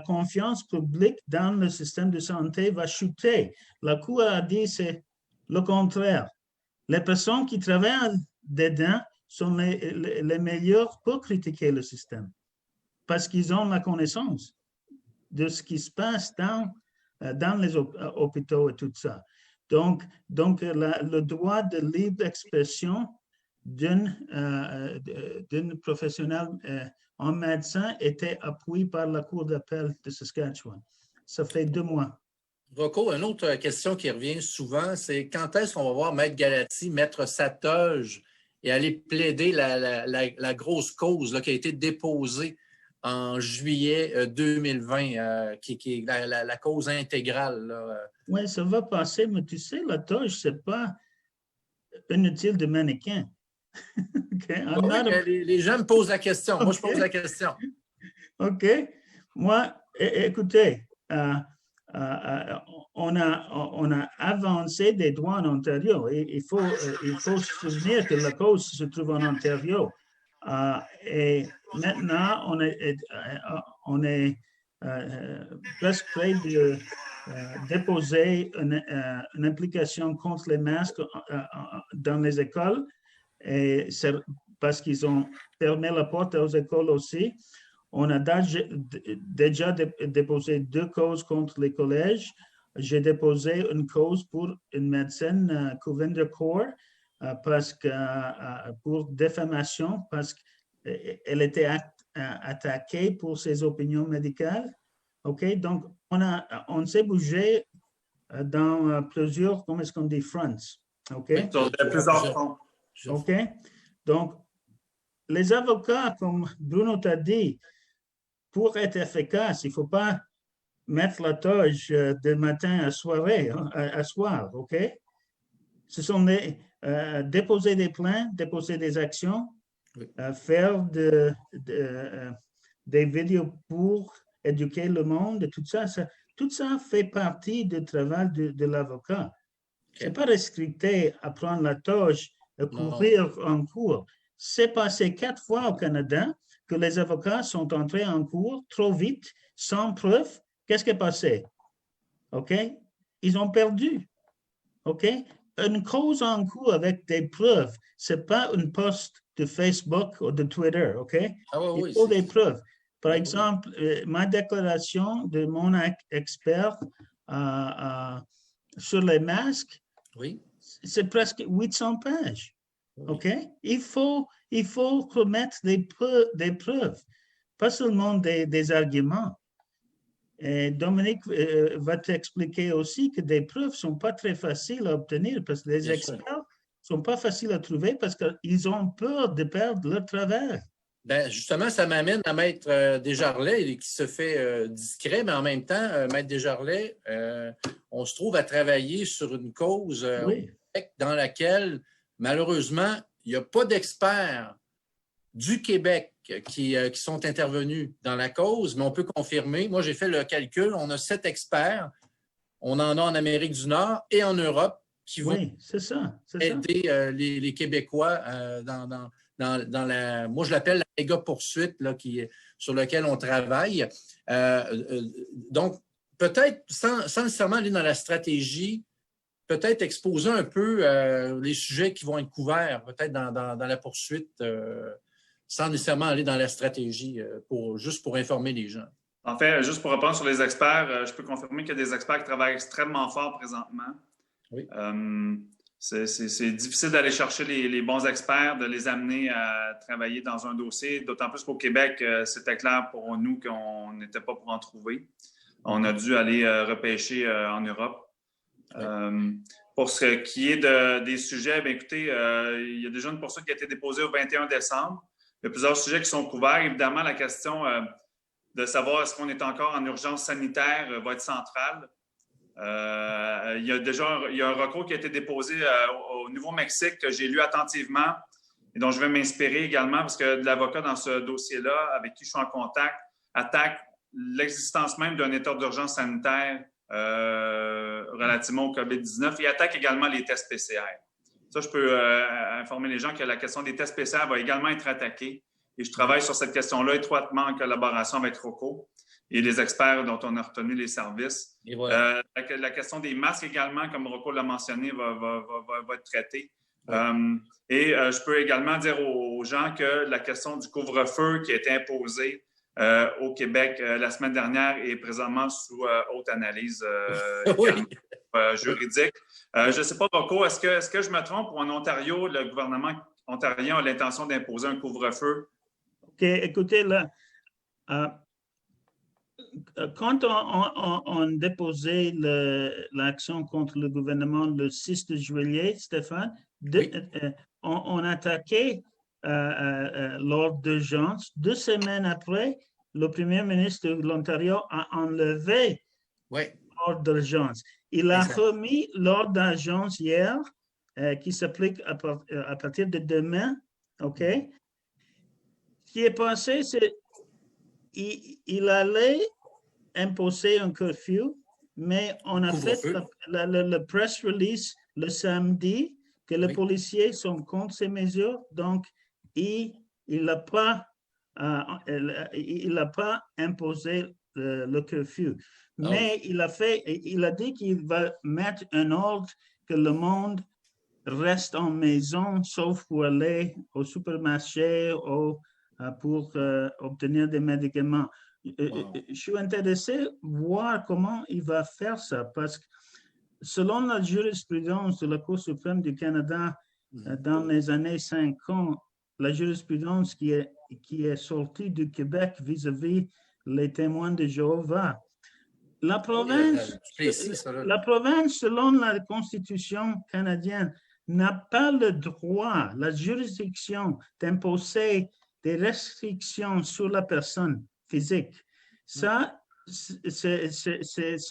confiance publique dans le système de santé va chuter. La Cour a dit c'est le contraire. Les personnes qui travaillent dedans sont les meilleures pour critiquer le système parce qu'ils ont la connaissance de ce qui se passe dans les hôpitaux et tout ça. Donc le droit de libre expression d'une professionnelle en médecin était appuyé par la Cour d'appel de Saskatchewan. Ça fait 2 mois. Rocco, une autre question qui revient souvent, c'est quand est-ce qu'on va voir Maître Galati mettre sa toge et aller plaider la grosse cause là, qui a été déposée en juillet 2020, qui est la cause intégrale. Oui, ça va passer, mais tu sais, la toge, ce n'est pas inutile de mannequin. Les gens me posent la question. Moi, je pose la question. OK. Moi, écoutez, on a avancé des droits en Ontario. Il faut se souvenir que la cause se trouve en Ontario. Et maintenant, on est presque près de déposer une implication contre les masques dans les écoles. Et c'est parce qu'ils ont fermé la porte aux écoles aussi. On a déjà déposé 2 causes contre les collèges. J'ai déposé une cause pour une médecine, Kuvinder Kaur, pour diffamation, parce qu'elle était attaquée pour ses opinions médicales. OK? Donc, on s'est bougé dans plusieurs, comment est-ce qu'on dit, fronts. OK? Sur plusieurs fronts. OK? Donc, les avocats, comme Bruno t'a dit, pour être efficace, il ne faut pas mettre la toge de matin à soir, OK? Ce sont déposer des plaintes, déposer des actions, faire des vidéos pour éduquer le monde, tout ça fait partie du travail de l'avocat. Ce n'est pas restricté à prendre la toge et courir en cours. C'est passé 4 fois au Canada que les avocats sont entrés en cours trop vite, sans preuve. Qu'est-ce qui est passé? OK? Ils ont perdu. OK? Une cause en cours avec des preuves, ce n'est pas une post de Facebook ou de Twitter. OK? Ah oui, Il faut oui, des preuves. Par oui. exemple, ma déclaration de mon expert sur les masques, Oui. c'est presque 800 pages. OK? Il faut remettre des preuves, pas seulement des arguments. Et Dominique va t'expliquer aussi que des preuves ne sont pas très faciles à obtenir parce que les experts ne sont pas faciles à trouver parce qu'ils ont peur de perdre leur travail. Ben, justement, ça m'amène à Maître Desjarlais, qui se fait discret, mais en même temps, Maître Desjarlais, on se trouve à travailler sur une cause Oui. dans laquelle, malheureusement, il n'y a pas d'experts du Québec qui sont intervenus dans la cause, mais on peut confirmer. Moi, j'ai fait le calcul. On a 7 experts. On en a en Amérique du Nord et en Europe qui vont aider les Québécois dans la... Moi, je l'appelle la méga poursuite là, sur laquelle on travaille. Donc, peut-être, sans nécessairement aller dans la stratégie, peut-être exposer un peu les sujets qui vont être couverts, peut-être dans la poursuite, sans nécessairement aller dans la stratégie, juste pour informer les gens. En fait, juste pour reprendre sur les experts, je peux confirmer qu'il y a des experts qui travaillent extrêmement fort présentement. Oui. C'est difficile d'aller chercher les bons experts, de les amener à travailler dans un dossier, d'autant plus qu'au Québec, c'était clair pour nous qu'on n'était pas pour en trouver. On a dû aller repêcher en Europe. Oui. Pour ce qui est des sujets, bien, écoutez, il y a déjà une poursuite qui a été déposée au 21 décembre. Il y a plusieurs sujets qui sont couverts. Évidemment, la question de savoir est-ce qu'on est encore en urgence sanitaire va être centrale. Il y a un recours qui a été déposé au Nouveau-Mexique que j'ai lu attentivement et dont je vais m'inspirer également parce que l'avocat dans ce dossier-là, avec qui je suis en contact, attaque l'existence même d'un état d'urgence sanitaire relativement au COVID-19 et attaque également les tests PCR. Ça, je peux informer les gens que la question des tests PCR va également être attaquée. Et je travaille sur cette question-là étroitement en collaboration avec Rocco et les experts dont on a retenu les services. Et voilà. La question des masques également, comme Rocco l'a mentionné, va être traitée. Ouais. Je peux également dire aux gens que la question du couvre-feu qui a été imposé au Québec la semaine dernière est présentement sous haute analyse juridique. Je ne sais pas, Rocco, est-ce que je me trompe ou en Ontario, le gouvernement ontarien a l'intention d'imposer un couvre-feu? OK, écoutez, là, quand on déposait l'action contre le gouvernement le 6 de juillet, Stéphane, on attaquait l'ordre d'urgence. 2 semaines après, le premier ministre de l'Ontario a enlevé l'ordre d'urgence. Il a remis l'ordre d'urgence hier, qui s'applique à partir de demain. OK? Ce qui est passé, c'est qu'il allait imposer un curfew, mais on a fait le press release le samedi que les policiers sont contre ces mesures, donc il n'a pas imposé le curfew. Mais il a dit qu'il va mettre un ordre que le monde reste en maison, sauf pour aller au supermarché ou pour obtenir des médicaments. Je suis intéressé de voir comment il va faire ça, parce que selon la jurisprudence de la Cour suprême du Canada dans les années 50, la jurisprudence qui est sortie du Québec vis-à-vis les témoins de Jéhovah, la province, selon la Constitution canadienne, n'a pas le droit, la juridiction, d'imposer des restrictions sur la personne physique. Ça, c'est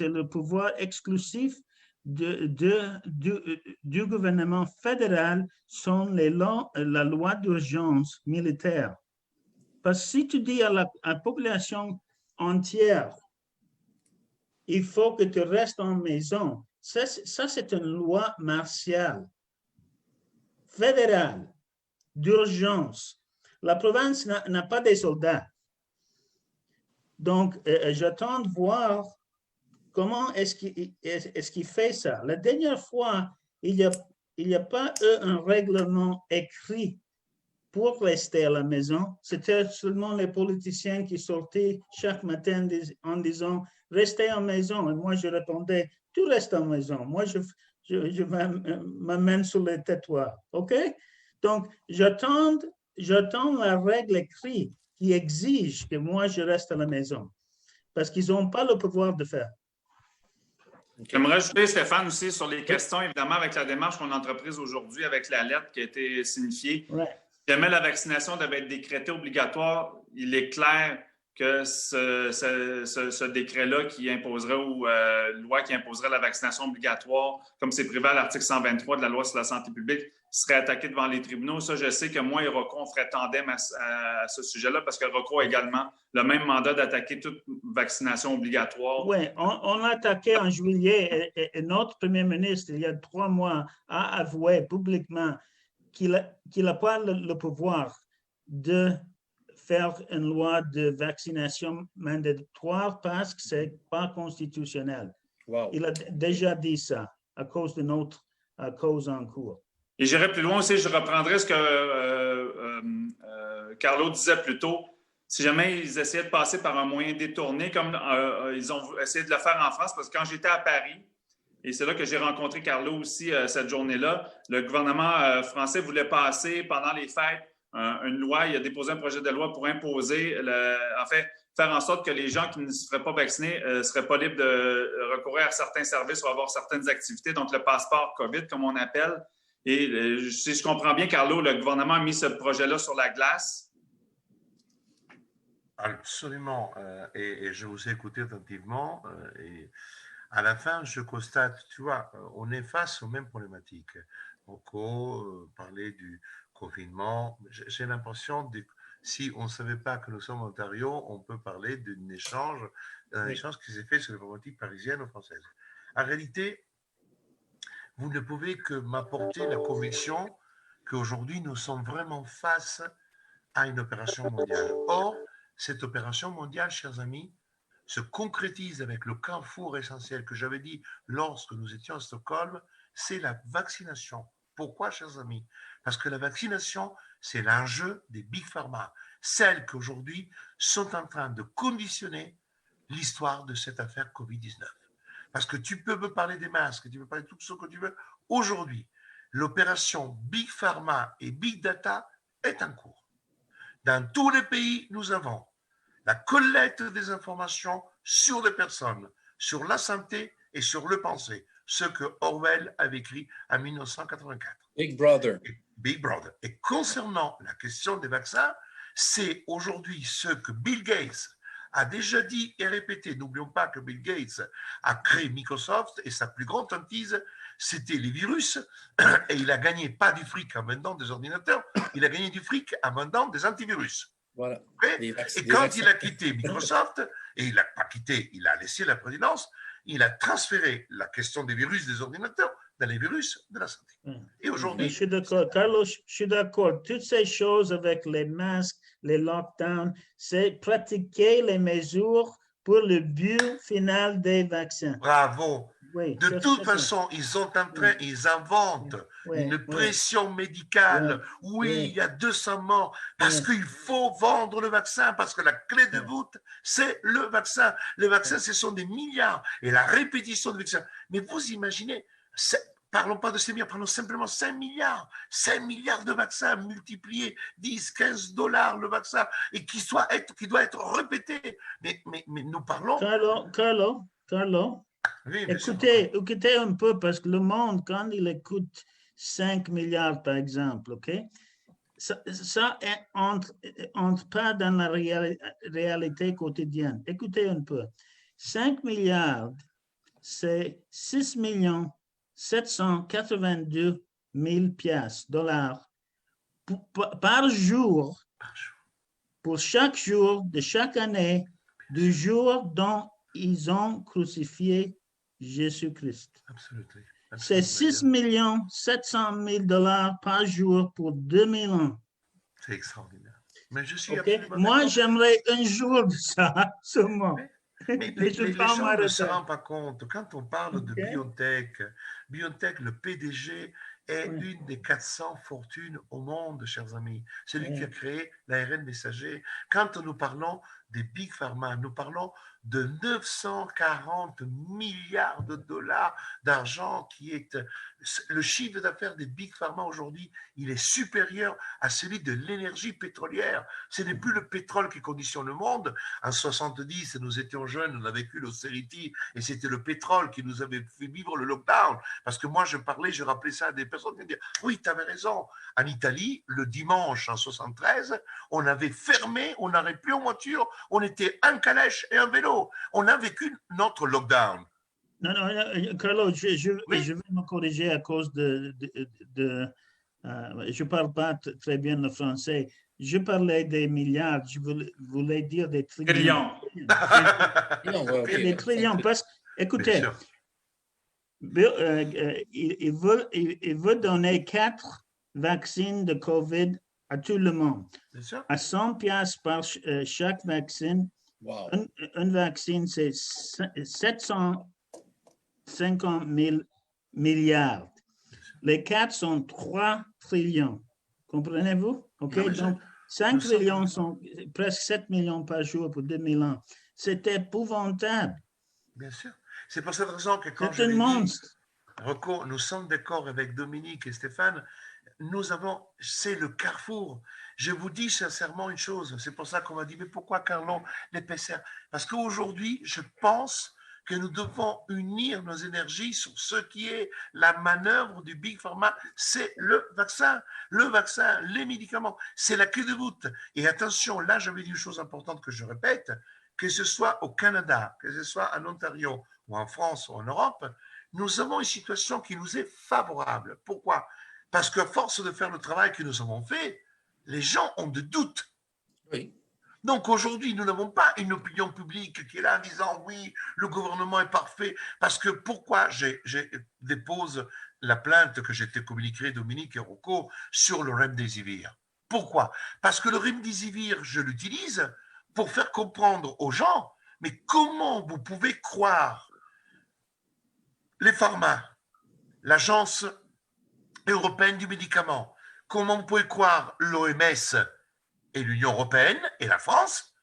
le pouvoir exclusif du gouvernement fédéral sans la loi d'urgence militaire. Parce que si tu dis à la population entière, il faut que tu restes en maison, ça c'est une loi martiale, fédérale, d'urgence. la province n'a pas des soldats. Donc, j'attends de voir comment est-ce qu'il fait ça. La dernière fois, il n'y a pas eu un règlement écrit pour rester à la maison. C'était seulement les politiciens qui sortaient chaque matin en disant « Restez à la maison ». Et moi, je répondais « Tu restes à la maison. Moi, je m'amène sur le territoire. » OK? Donc, j'attends la règle écrite qui exige que moi, je reste à la maison. Parce qu'ils n'ont pas le pouvoir de faire. J'aimerais ajouter, Stéphane, aussi sur les questions, évidemment, avec la démarche qu'on a entreprise aujourd'hui, avec la lettre qui a été signifiée. Ouais. Si jamais la vaccination devait être décrétée obligatoire, il est clair que ce décret-là qui imposerait ou loi qui imposerait la vaccination obligatoire, comme c'est prévu à l'article 123 de la loi sur la santé publique, serait attaqué devant les tribunaux. Ça, je sais que moi et Rocco, on ferait tandem à ce sujet-là parce que Rocco a également le même mandat d'attaquer toute vaccination obligatoire. Oui, on a attaqué en juillet et notre premier ministre, il y a 3 mois, a avoué publiquement qu'il n'a pas le pouvoir de faire une loi de vaccination mandatoire parce que ce n'est pas constitutionnel. Wow. Il a déjà dit ça à cause de notre cause en cours. Et j'irai plus loin aussi, je reprendrai ce que Carlo disait plus tôt. Si jamais ils essayaient de passer par un moyen détourné, comme ils ont essayé de le faire en France, parce que quand j'étais à Paris, et c'est là que j'ai rencontré Carlo aussi cette journée-là, le gouvernement français voulait passer pendant les fêtes une loi, il a déposé un projet de loi pour imposer, faire en sorte que les gens qui ne se feraient pas vacciner ne seraient pas libres de recourir à certains services ou avoir certaines activités, donc le passeport COVID, comme on appelle. Et si je comprends bien, Carlo, le gouvernement a mis ce projet-là sur la glace. Absolument. Et je vous ai écouté attentivement. Et à la fin, je constate, tu vois, on est face aux mêmes problématiques. Rocco parlait du confinement. J'ai l'impression que si on ne savait pas que nous sommes en Ontario, on peut parler d'un échange qui s'est fait sur les problématiques parisiennes ou françaises. En réalité, vous ne pouvez que m'apporter la conviction qu'aujourd'hui, nous sommes vraiment face à une opération mondiale. Or, cette opération mondiale, chers amis, se concrétise avec le carrefour essentiel que j'avais dit lorsque nous étions à Stockholm, c'est la vaccination. Pourquoi, chers amis? Parce que la vaccination, c'est l'enjeu des Big Pharma, celles qui aujourd'hui sont en train de conditionner l'histoire de cette affaire Covid-19. Parce que tu peux me parler des masques, tu peux parler de tout ce que tu veux. Aujourd'hui, l'opération Big Pharma et Big Data est en cours. Dans tous les pays, nous avons la collecte des informations sur les personnes, sur la santé et sur le pensée, ce que Orwell avait écrit en 1984. Big Brother. Big Brother. Et concernant la question des vaccins, c'est aujourd'hui ce que Bill Gates a déjà dit et répété. N'oublions pas que Bill Gates a créé Microsoft et sa plus grande hantise, c'était les virus. Et il a gagné pas du fric en vendant des ordinateurs, il a gagné du fric en vendant des antivirus. Voilà. Okay? Et quand il a quitté Microsoft, et il n'a pas quitté, il a laissé la présidence, il a transféré la question des virus des ordinateurs dans les virus de la santé. Et aujourd'hui... Je suis d'accord. Carlos, je suis d'accord. Toutes ces choses avec les masques, les lockdowns, c'est pratiquer les mesures pour le but final des vaccins. Bravo. Oui, de toute façon, ils sont en train, ils inventent une pression médicale. Oui, il y a 200 morts parce qu'il faut vendre le vaccin, parce que la clé de voûte, c'est le vaccin. Le vaccin, ce sont des milliards. Et la répétition de vaccins. Mais vous imaginez, parlons pas de ces milliards, prenons simplement 5 milliards. 5 milliards de vaccins multipliés, 10, 15 $ le vaccin, et qui doit être répété. Mais nous parlons... Carlo. Oui, écoutez un peu, parce que le monde, quand il écoute 5 milliards, par exemple, OK, ça entre pas dans la réalité quotidienne. Écoutez un peu. 5 milliards, c'est 6 782 000 dollars par jour, pour chaque jour de chaque année, du jour dont ils ont crucifié Jésus-Christ. C'est 6 700 000 $ par jour pour 2000 ans. C'est extraordinaire. Mais je suis Okay? absolument Moi, d'accord. j'aimerais un jour de ça, seulement. Mais Mais je les prends gens ma ne se retraite. rendent pas compte. Quand on parle de OK? BioNTech, le PDG est Ouais, une des 400 fortunes au monde, chers amis. C'est lui qui a ouais. créé l'ARN messager. Quand nous parlons des Big Pharma, nous parlons de 940 milliards de dollars d'argent qui est le chiffre d'affaires des Big Pharma aujourd'hui, il est supérieur à celui de l'énergie pétrolière. Ce n'est plus le pétrole qui conditionne le monde. En 70, nous étions jeunes, on a vécu l'austérité et c'était le pétrole qui nous avait fait vivre le lockdown. Parce que moi, je rappelais ça à des personnes qui me disaient « Oui, tu avais raison. En Italie, le dimanche en 73, on avait fermé, on n'aurait plus en voiture, on était un calèche et un vélo. On a vécu notre lockdown. » Non, non, Carlo, je Oui, vais me corriger à cause je parle pas très bien le français. Je parlais des milliards, je voulais dire des trillions. Trillion. Non, ouais, OK. Des trillions, parce que, bien écoutez, sûr. il veut donner 4 vaccins de COVID à tout le monde. Bien sûr. À 100 piastres par chaque vaccin. Wow. Un vaccin, c'est 750 000 milliards. Les 4 sont 3 trillions. Comprenez-vous? OK? Non, mais Donc, 5 trillions sont presque 7 millions par jour pour 2000 ans. C'est épouvantable. Bien sûr. C'est pour cette raison que quand je C'est un l'ai dit, monstre. Rocco, nous sommes d'accord avec Dominique et Stéphane, c'est le carrefour. Je vous dis sincèrement une chose, c'est pour ça qu'on m'a dit, mais pourquoi Carlon, les PCR? Parce qu'aujourd'hui, je pense que nous devons unir nos énergies sur ce qui est la manœuvre du Big Pharma, c'est le vaccin, les médicaments, c'est la clé de voûte. Et attention, là, j'avais dit une chose importante que je répète, que ce soit au Canada, que ce soit en Ontario ou en France ou en Europe, nous avons une situation qui nous est favorable. Pourquoi? Parce qu'à force de faire le travail que nous avons fait, les gens ont des doutes. Oui. Donc aujourd'hui, nous n'avons pas une opinion publique qui est là en disant oui, le gouvernement est parfait. Parce que pourquoi j'ai dépose la plainte que j'ai été communiquée, Dominique et Rocco, sur le Remdesivir? Pourquoi? Parce que le Remdesivir, je l'utilise pour faire comprendre aux gens, mais comment vous pouvez croire les pharma, l'Agence européenne du médicament, comment vous pouvez croire l'OMS et l'Union européenne et la France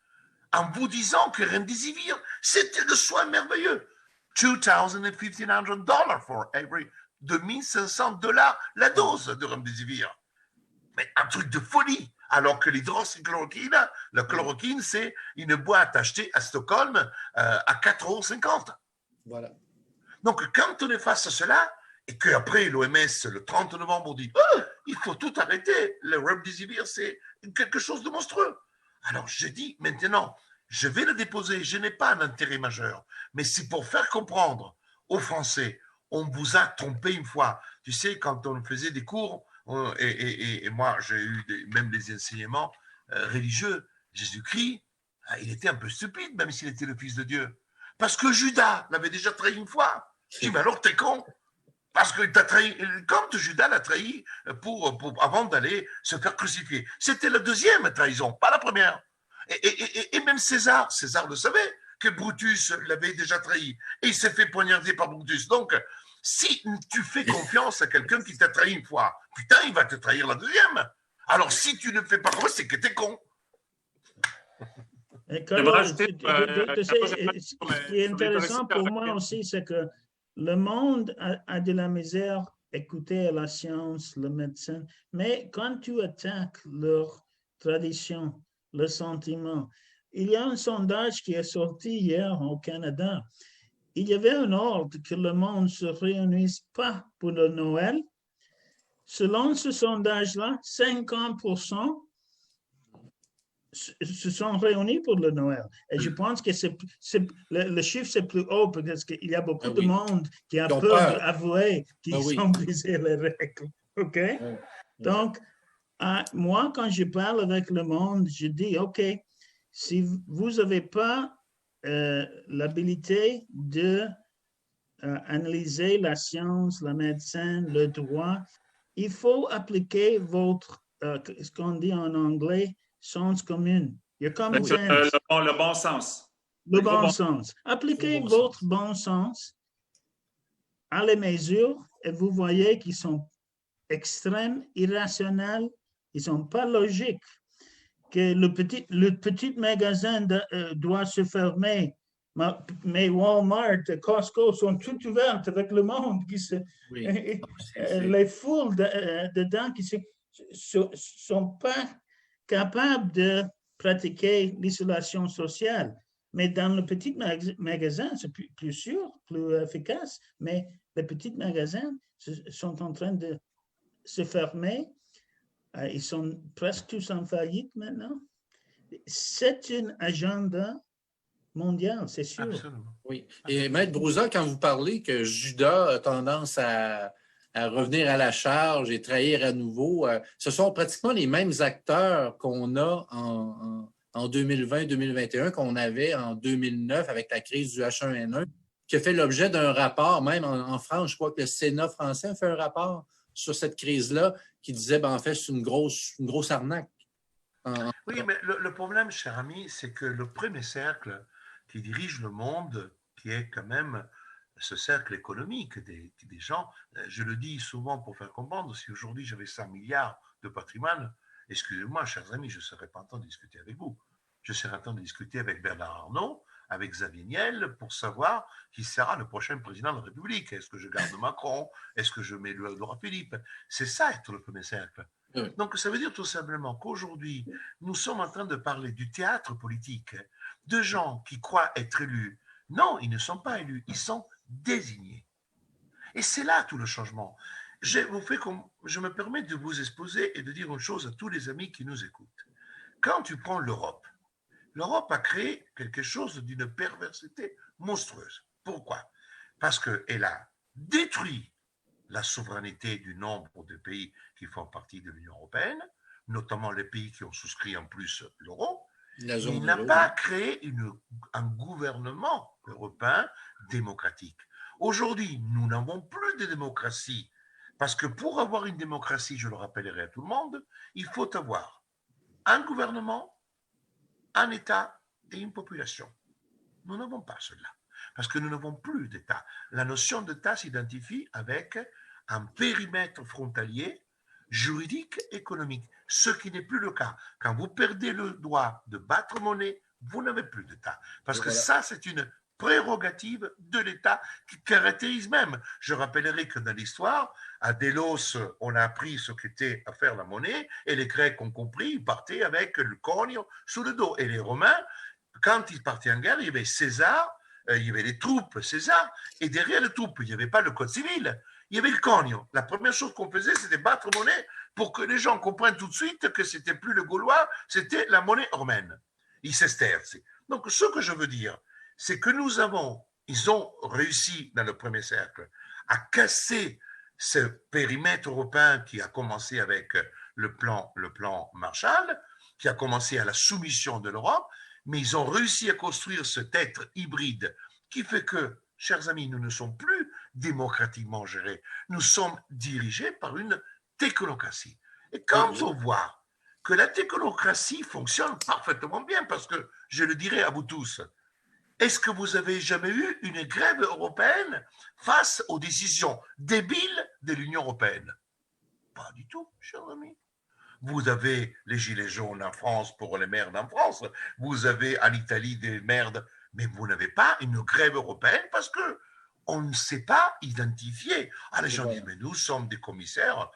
en vous disant que Remdesivir, c'était le soin merveilleux. $2,500 for every $2,500 la dose de Remdesivir. Mais un truc de folie. Alors que l'hydroxychloroquine, la chloroquine, c'est une boîte achetée à Stockholm à 4,50 €. Voilà. Donc, quand on est face à cela, et qu'après l'OMS, le 30 novembre, dit oh, il faut tout arrêter, le Remdesivir, c'est quelque chose de monstrueux. Alors, j'ai dit maintenant, je vais le déposer, je n'ai pas un intérêt majeur, mais c'est pour faire comprendre aux Français, on vous a trompé une fois. Tu sais, quand on faisait des cours, et moi, j'ai eu même des enseignements religieux, Jésus-Christ, il était un peu stupide, même s'il était le Fils de Dieu. Parce que Judas l'avait déjà trahi une fois. Je dis, mais alors t'es con. Parce que t'as trahi, quand Judas l'a trahi avant d'aller se faire crucifier. C'était la deuxième trahison, pas la première. Et même César le savait que Brutus l'avait déjà trahi. Et il s'est fait poignarder par Brutus. Donc, si tu fais confiance à quelqu'un qui t'a trahi une fois, putain, il va te trahir la deuxième. Alors, si tu ne fais pas comme ça, c'est que t'es con. Ce qui est intéressant pour moi aussi, c'est que le monde a de la misère écouter la science, le médecin, mais quand tu attaques leur tradition, le sentiment, il y a un sondage qui est sorti hier au Canada. Il y avait un ordre que le monde ne se réunisse pas pour le Noël. Selon ce sondage-là, 50% se sont réunis pour le Noël. Et je pense que le chiffre, c'est plus haut parce qu'il y a beaucoup de monde qui a peur d'avouer qu'ils ont brisé les règles. OK? Donc, moi, quand je parle avec le monde, je dis, OK, si vous n'avez pas l'habilité d'analyser la science, la médecine, le droit, il faut appliquer ce qu'on dit en anglais, sens commun. Your common sense. Le bon sens. Le bon sens. Appliquez votre bon sens à les mesures et vous voyez qu'ils sont extrêmes, irrationnels, ils ne sont pas logiques. Que le petit magasin doit se fermer, mais Walmart, Costco sont tout ouverts avec le monde. Les foules dedans qui ne sont pas capables de pratiquer l'isolation sociale. Mais dans le petit magasin, c'est plus sûr, plus efficace, mais les petits magasins sont en train de se fermer. Ils sont presque tous en faillite maintenant. C'est un agenda mondial, c'est sûr. Absolument. Oui. Et Maître Brouza, quand vous parlez que Judas a tendance à revenir à la charge et trahir à nouveau, ce sont pratiquement les mêmes acteurs qu'on a en 2020-2021 qu'on avait en 2009 avec la crise du H1N1, qui a fait l'objet d'un rapport, même en France, je crois que le Sénat français a fait un rapport sur cette crise-là qui disait, en fait, c'est une grosse arnaque. Oui, mais le problème, cher ami, c'est que le premier cercle qui dirige le monde, qui est quand même ce cercle économique des gens, je le dis souvent pour faire comprendre, si aujourd'hui j'avais 100 milliards de patrimoine, excusez-moi, chers amis, je ne serais pas en train de discuter avec vous. Je serais en train de discuter avec Bernard Arnault, avec Xavier Niel, pour savoir qui sera le prochain président de la République. Est-ce que je garde Macron? Est-ce que je mets Édouard Philippe? C'est ça être le premier cercle. Oui. Donc ça veut dire tout simplement qu'aujourd'hui, nous sommes en train de parler du théâtre politique, de gens qui croient être élus. Non, ils ne sont pas élus, ils sont désignés. Et c'est là tout le changement. Je me permets de vous exposer et de dire une chose à tous les amis qui nous écoutent. Quand tu prends l'Europe a créé quelque chose d'une perversité monstrueuse. Pourquoi? Parce qu'elle a détruit la souveraineté du nombre de pays qui font partie de l'Union européenne, notamment les pays qui ont souscrit en plus l'euro. Il n'a pas créé un gouvernement européen démocratique. Aujourd'hui, nous n'avons plus de démocratie, parce que pour avoir une démocratie, je le rappellerai à tout le monde, il faut avoir un gouvernement, un État et une population. Nous n'avons pas cela, parce que nous n'avons plus d'État. La notion d'État s'identifie avec un périmètre frontalier, juridique, économique, ce qui n'est plus le cas. Quand vous perdez le droit de battre monnaie, vous n'avez plus d'État. Parce que ça, c'est une prérogative de l'État qui caractérise même. Je rappellerai que dans l'histoire, à Délos, on a appris ce qu'était à faire la monnaie, et les Grecs ont compris, ils partaient avec le conio sous le dos. Et les Romains, quand ils partaient en guerre, il y avait César, il y avait les troupes César, et derrière les troupes, il n'y avait pas le code civil, il y avait le conio. La première chose qu'on faisait, c'était battre monnaie pour que les gens comprennent tout de suite que c'était plus le gaulois, c'était la monnaie romaine. Ils sesterzi. Donc, ce que je veux dire, c'est que ils ont réussi dans le premier cercle à casser ce périmètre européen qui a commencé avec le plan Marshall, qui a commencé à la soumission de l'Europe, mais ils ont réussi à construire cet être hybride qui fait que, chers amis, nous ne sommes plus démocratiquement gérés, nous sommes dirigés par une technocratie. Et quand on voit que la technocratie fonctionne parfaitement bien, parce que, je le dirai à vous tous, est-ce que vous avez jamais eu une grève européenne face aux décisions débiles de l'Union européenne? Pas du tout, chers amis. Vous avez les gilets jaunes en France pour les merdes en France. Vous avez en Italie des merdes, mais vous n'avez pas une grève européenne parce que on ne sait pas identifier. Ah, les gens disent, mais nous sommes des commissaires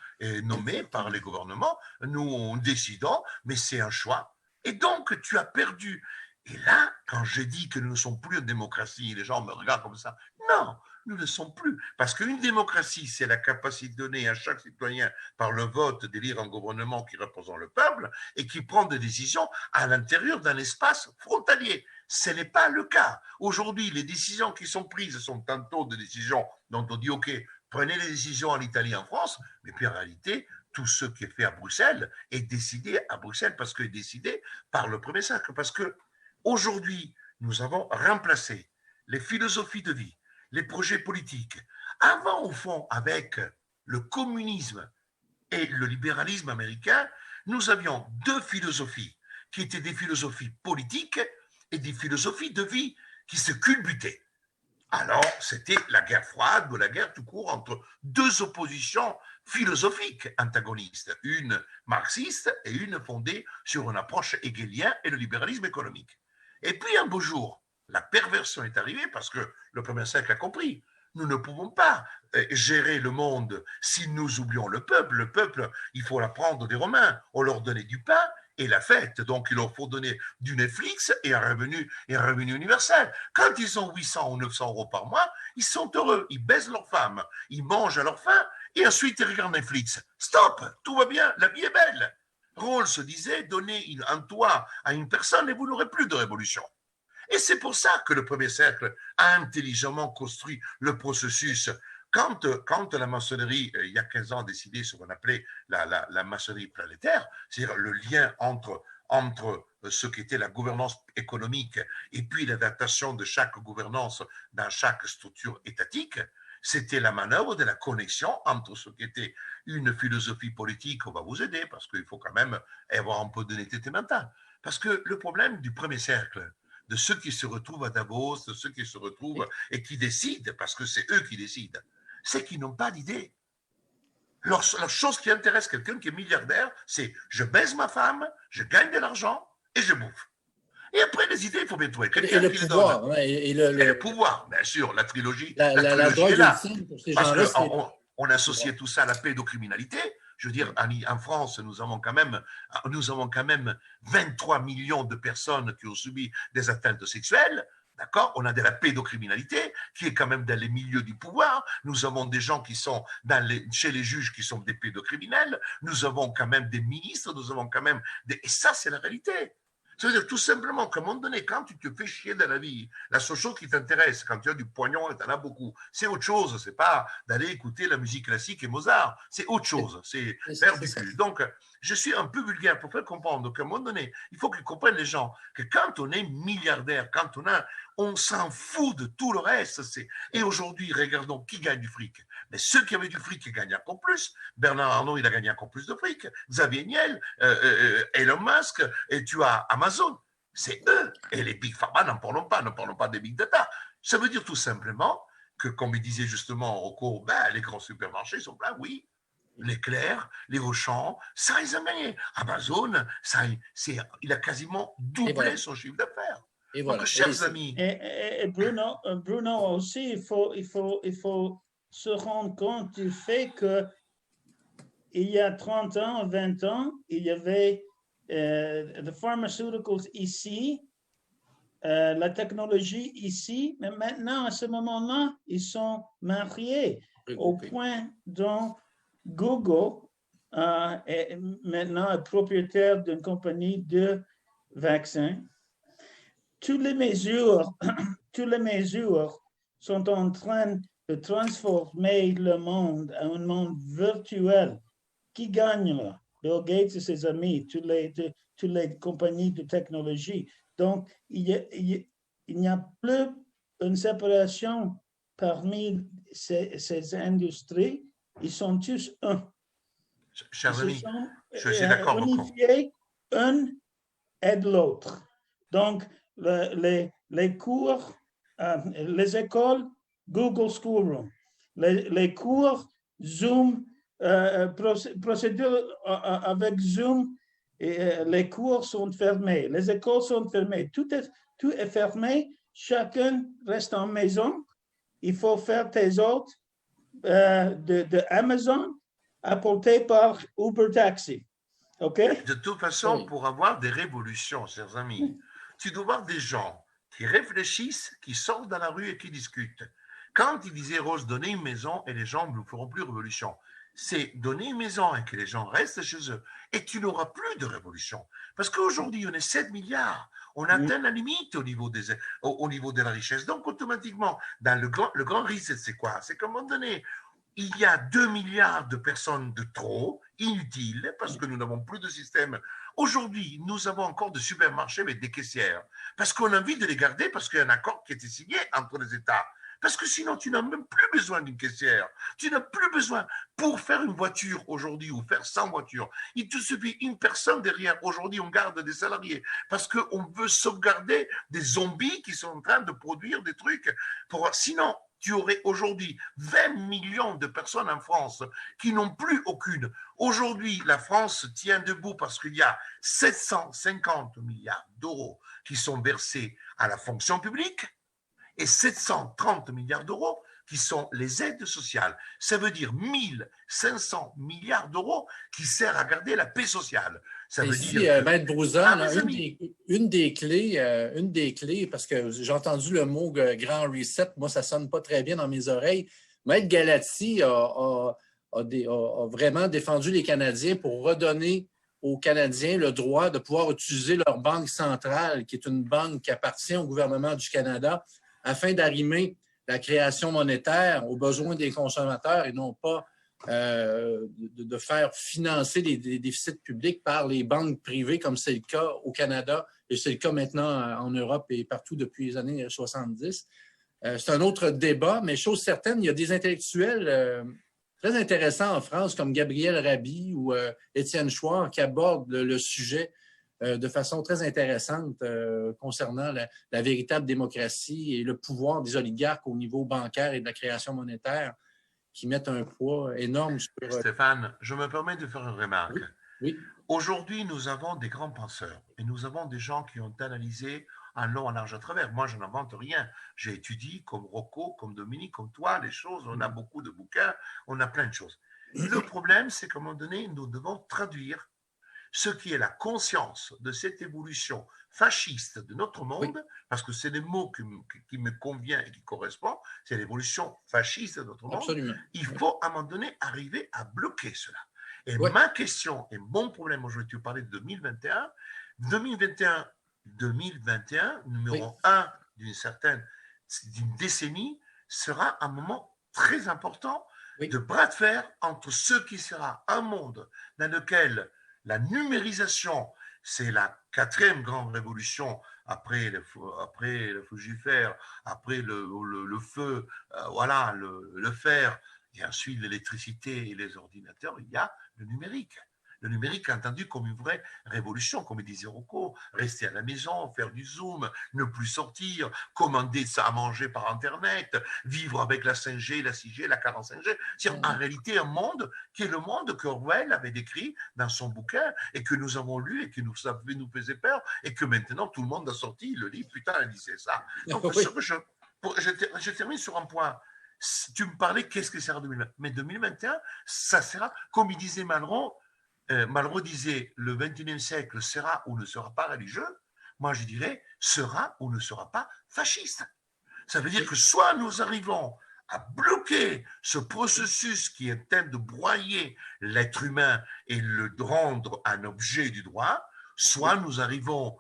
nommés par les gouvernements, nous on décidons, mais c'est un choix. Et donc, tu as perdu. Et là, quand je dis que nous ne sommes plus en démocratie, les gens me regardent comme ça. Non, nous ne sommes plus. Parce qu'une démocratie, c'est la capacité donnée à chaque citoyen par le vote d'élire un gouvernement qui représente le peuple et qui prend des décisions à l'intérieur d'un espace frontalier. Ce n'est pas le cas. Aujourd'hui, les décisions qui sont prises sont tantôt des décisions dont on dit, OK, prenez les décisions en Italie, en France, mais puis en réalité, tout ce qui est fait à Bruxelles est décidé à Bruxelles parce que est décidé par le premier cercle. Parce que aujourd'hui, nous avons remplacé les philosophies de vie, les projets politiques. Avant, au fond, avec le communisme et le libéralisme américain, nous avions deux philosophies. qui étaient des philosophies politiques et des philosophies de vie qui se culbutaient. Alors, c'était la guerre froide ou la guerre tout court entre deux oppositions philosophiques antagonistes, une marxiste et une fondée sur une approche hegelienne et le libéralisme économique. Et puis, un beau jour, la perversion est arrivée parce que le premier siècle a compris. Nous ne pouvons pas gérer le monde si nous oublions le peuple. Le peuple, il faut l'apprendre des Romains. On leur donnait du pain et la fête. Donc, il leur faut donner du Netflix et un revenu universel. Quand ils ont 800 ou 900 euros par mois, ils sont heureux. Ils baisent leur femme, ils mangent à leur faim et ensuite ils regardent Netflix. Stop, tout va bien, la vie est belle. Rawls se disait, donnez un toit à une personne et vous n'aurez plus de révolution. Et c'est pour ça que le premier siècle a intelligemment construit le processus. Quand la maçonnerie, il y a 15 ans, a décidé ce qu'on appelait la maçonnerie planétaire, c'est-à-dire le lien entre ce qu'était la gouvernance économique et puis l'adaptation de chaque gouvernance dans chaque structure étatique, c'était la manœuvre de la connexion entre ce qu'était une philosophie politique. On va vous aider parce qu'il faut quand même avoir un peu d'honnêteté mentale. Parce que le problème du premier siècle, de ceux qui se retrouvent à Davos, de ceux qui se retrouvent et qui décident, parce que c'est eux qui décident, c'est qu'ils n'ont pas d'idée. La chose qui intéresse quelqu'un qui est milliardaire, c'est je baise ma femme, je gagne de l'argent et je bouffe. Et après, les idées, il faut bien trouver quelqu'un qui les donne. Ouais, et le pouvoir, bien sûr, la trilogie, la trilogie est là. pour ces Parce gens-là, qu'on associait tout ça à la pédocriminalité. Je veux dire, en France, nous avons quand même 23 millions de personnes qui ont subi des atteintes sexuelles. D'accord? On a de la pédocriminalité qui est quand même dans les milieux du pouvoir. Nous avons des gens qui sont chez les juges qui sont des pédocriminels. Nous avons quand même des ministres. Nous avons quand même et ça, c'est la réalité. Ça veut dire tout simplement qu'à un moment donné, quand tu te fais chier dans la vie, la seule chose qui t'intéresse, quand tu as du pognon et tu en as beaucoup, c'est autre chose. C'est pas d'aller écouter la musique classique et Mozart. C'est autre chose. C'est faire du cul. Donc, je suis un peu vulgaire pour faire comprendre qu'à un moment donné, il faut qu'ils comprennent les gens que quand on est milliardaire, quand on s'en fout de tout le reste. Et aujourd'hui, regardons qui gagne du fric. Mais ceux qui avaient du fric, ils gagnent encore plus. Bernard Arnault, il a gagné encore plus de fric. Xavier Niel, Elon Musk, et tu as Amazon. C'est eux. Et les Big Pharma, n'en parlons pas des Big Data. Ça veut dire tout simplement que, comme il disait justement en recours, les grands supermarchés sont là, oui. Leclerc, les Auchan, ça, ils ont gagné. Amazon, il a quasiment doublé son chiffre d'affaires. Et voilà. Donc, chers amis. Et Bruno aussi, il faut se rendre compte du fait que il y a 30 ans, 20 ans, il y avait the pharmaceuticals ici, la technologie ici, mais maintenant, à ce moment-là, ils sont mariés au point dont Google est maintenant propriétaire d'une compagnie de vaccins. Toutes les mesures sont en train de transformer le monde à un monde virtuel. Qui gagnera? Bill Gates et ses amis, toutes les compagnies de technologie. Donc, il n'y a plus une séparation parmi ces industries. Ils sont tous un. Chers amis, je suis d'accord. Unifiés, un aide l'autre. Donc, les cours, les écoles, Google Schoolroom. Les cours, Zoom, procédure avec Zoom, et les cours sont fermés. Les écoles sont fermées. Tout est fermé. Chacun reste en maison. Il faut faire tes hôtes de Amazon apportés par Uber Taxi. OK? De toute façon, pour avoir des révolutions, chers amis, tu dois voir des gens qui réfléchissent, qui sortent dans la rue et qui discutent. Quand il disait Rose, donnez une maison et les gens ne feront plus révolution, c'est donner une maison et que les gens restent chez eux. Et tu n'auras plus de révolution. Parce qu'aujourd'hui, on est 7 milliards. On atteint la limite au niveau de la richesse. Donc, automatiquement, dans le grand risque, c'est quoi? C'est qu'à un moment donné, il y a 2 milliards de personnes de trop, inutiles, parce que nous n'avons plus de système. Aujourd'hui, nous avons encore des supermarchés avec des caissières, parce qu'on a envie de les garder, parce qu'il y a un accord qui a été signé entre les États. Parce que sinon, tu n'as même plus besoin d'une caissière. Tu n'as plus besoin. Pour faire une voiture aujourd'hui ou faire 100 voitures, il te suffit une personne derrière. Aujourd'hui, on garde des salariés parce qu'on veut sauvegarder des zombies qui sont en train de produire des trucs. Sinon, tu aurais aujourd'hui 20 millions de personnes en France qui n'ont plus aucune. Aujourd'hui, la France tient debout parce qu'il y a 750 milliards d'euros qui sont versés à la fonction publique et 730 milliards d'euros qui sont les aides sociales. Ça veut dire 1500 milliards d'euros qui servent à garder la paix sociale. Ça veut dire Maître Brouza, une des clés, parce que j'ai entendu le mot grand reset, moi, ça ne sonne pas très bien dans mes oreilles. Maître Galati a vraiment défendu les Canadiens pour redonner aux Canadiens le droit de pouvoir utiliser leur banque centrale, qui est une banque qui appartient au gouvernement du Canada, afin d'arrimer la création monétaire aux besoins des consommateurs et non pas de faire financer les déficits publics par les banques privées, comme c'est le cas au Canada et c'est le cas maintenant en Europe et partout depuis les années 70. C'est un autre débat, mais chose certaine, il y a des intellectuels très intéressants en France, comme Gabriel Rabhi ou Étienne Chouard, qui abordent le sujet de façon très intéressante concernant la véritable démocratie et le pouvoir des oligarques au niveau bancaire et de la création monétaire qui mettent un poids énorme sur... Stéphane, je me permets de faire une remarque. Oui. Aujourd'hui, nous avons des grands penseurs et nous avons des gens qui ont analysé en long, en large, à travers. Moi, je n'invente rien. J'ai étudié comme Rocco, comme Dominique, comme toi, les choses. On a beaucoup de bouquins, on a plein de choses. Le problème, c'est qu'à un moment donné, nous devons traduire ce qui est la conscience de cette évolution fasciste de notre monde, parce que c'est le mot qui me convient et qui correspond, c'est l'évolution fasciste de notre monde. Absolument. Il faut à un moment donné arriver à bloquer cela. Et ma question et mon problème, aujourd'hui, tu parlais de 2021, 2021, numéro 1 d'une décennie, sera un moment très important de bras de fer entre ce qui sera un monde dans lequel la numérisation, c'est la 4e grande révolution après le fugifère, après le feu, voilà, le fer, et ensuite l'électricité et les ordinateurs, il y a le numérique. Le numérique entendu comme une vraie révolution, comme disait Rocco, rester à la maison, faire du Zoom, ne plus sortir, commander ça à manger par Internet, vivre avec la 5G, la 6G, la 45G. C'est en réalité un monde qui est le monde qu'Orwell avait décrit dans son bouquin et que nous avons lu et qui nous faisait peur et que maintenant tout le monde a sorti le livre, putain, elle disait ça. Donc, je termine sur un point. Tu me parlais, qu'est-ce que sera 2020 ? Mais 2021, ça sera, comme il disait Malraux disait, le 21e siècle sera ou ne sera pas religieux. Moi, je dirais, sera ou ne sera pas fasciste. Ça veut dire que soit nous arrivons à bloquer ce processus qui est en train de broyer l'être humain et le rendre un objet du droit, soit nous arrivons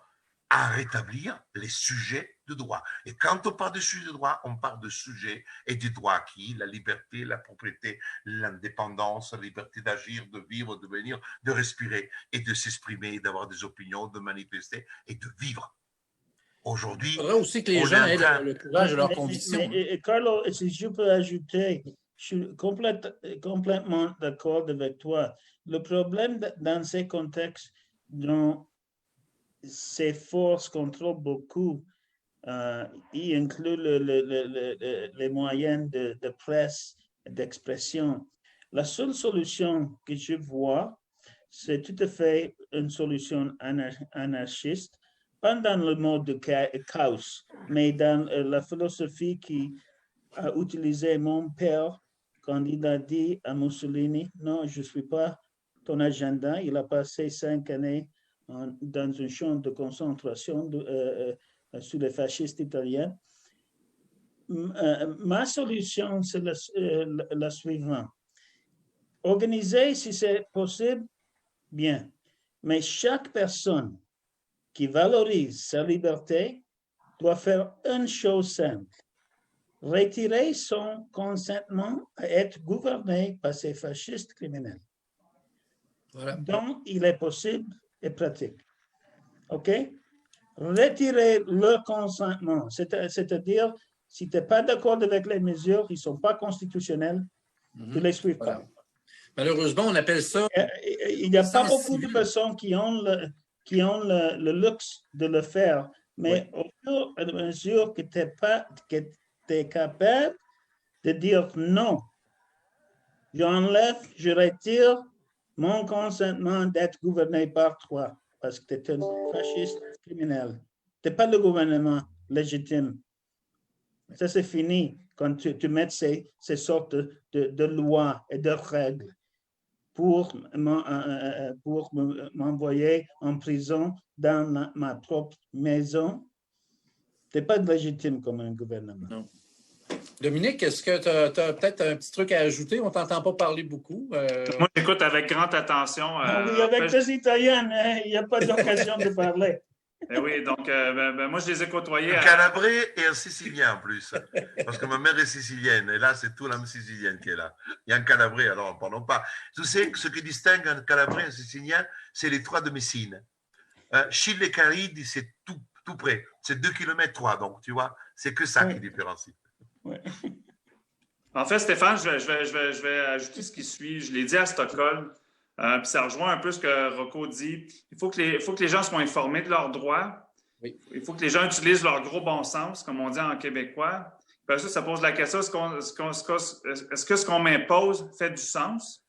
à rétablir les sujets de droit. Et quand on parle de sujets de droit, on parle de sujets et des droits acquis, la liberté, la propriété, l'indépendance, la liberté d'agir, de vivre, de venir, de respirer et de s'exprimer, d'avoir des opinions, de manifester et de vivre. Aujourd'hui, il faudrait aussi que les gens aient le courage de leurs convictions. Carlo, si je peux ajouter, je suis complètement d'accord avec toi. Le problème dans ces contextes dont ces forces contrôlent beaucoup, y inclut les moyens de presse et d'expression. La seule solution que je vois, c'est tout à fait une solution anarchiste, pas dans le mode de chaos, mais dans la philosophie qui a utilisé mon père quand il a dit à Mussolini, non, je ne suis pas ton agenda. Il a passé 5 années dans un champ de concentration sous les fascistes italiens. Ma solution, c'est la suivante. Organiser, si c'est possible, bien. Mais chaque personne qui valorise sa liberté doit faire une chose simple. Retirer son consentement à être gouverné par ces fascistes criminels. Voilà. Donc, il est possible et pratique. OK? Retirer le consentement, c'est-à-dire Si tu n'es pas d'accord avec les mesures, ils ne sont pas constitutionnelles, tu ne les suis pas. Voilà. Malheureusement, on appelle ça... Il n'y a pas beaucoup de personnes qui ont le luxe de le faire, mais au fur et à mesure que tu es capable de dire non, j'enlève, je retire mon consentement d'être gouverné par toi, parce que tu es un fasciste criminel. Tu n'es pas le gouvernement légitime. Ça, c'est fini quand tu mets ces sortes de lois et de règles pour m'envoyer en prison dans ma propre maison. Tu n'es pas légitime comme un gouvernement. Non. Dominique, est-ce que tu as peut-être un petit truc à ajouter? On ne t'entend pas parler beaucoup. Moi, j'écoute avec grande attention. Oui, avec des Italiens, il n'y a pas d'occasion de parler. Oui, donc moi, je les ai côtoyés. Un Calabré et un Sicilien en plus. Parce que ma mère est sicilienne et là, c'est tout l'âme sicilienne qui est là. Il y a un Calabré, alors parlons pas. Tu sais, ce qui distingue un Calabré et un Sicilien, c'est les trois de Messine. Chile et Caridi, c'est tout près. C'est 2 km 3, donc tu vois, c'est que ça qui différencie. Ouais. En fait, Stéphane, je vais ajouter ce qui suit. Je l'ai dit à Stockholm, puis ça rejoint un peu ce que Rocco dit. Il faut que les gens soient informés de leurs droits. Oui. Il faut que les gens utilisent leur gros bon sens, comme on dit en québécois. Puis ça pose la question, est-ce que ce qu'on m'impose fait du sens?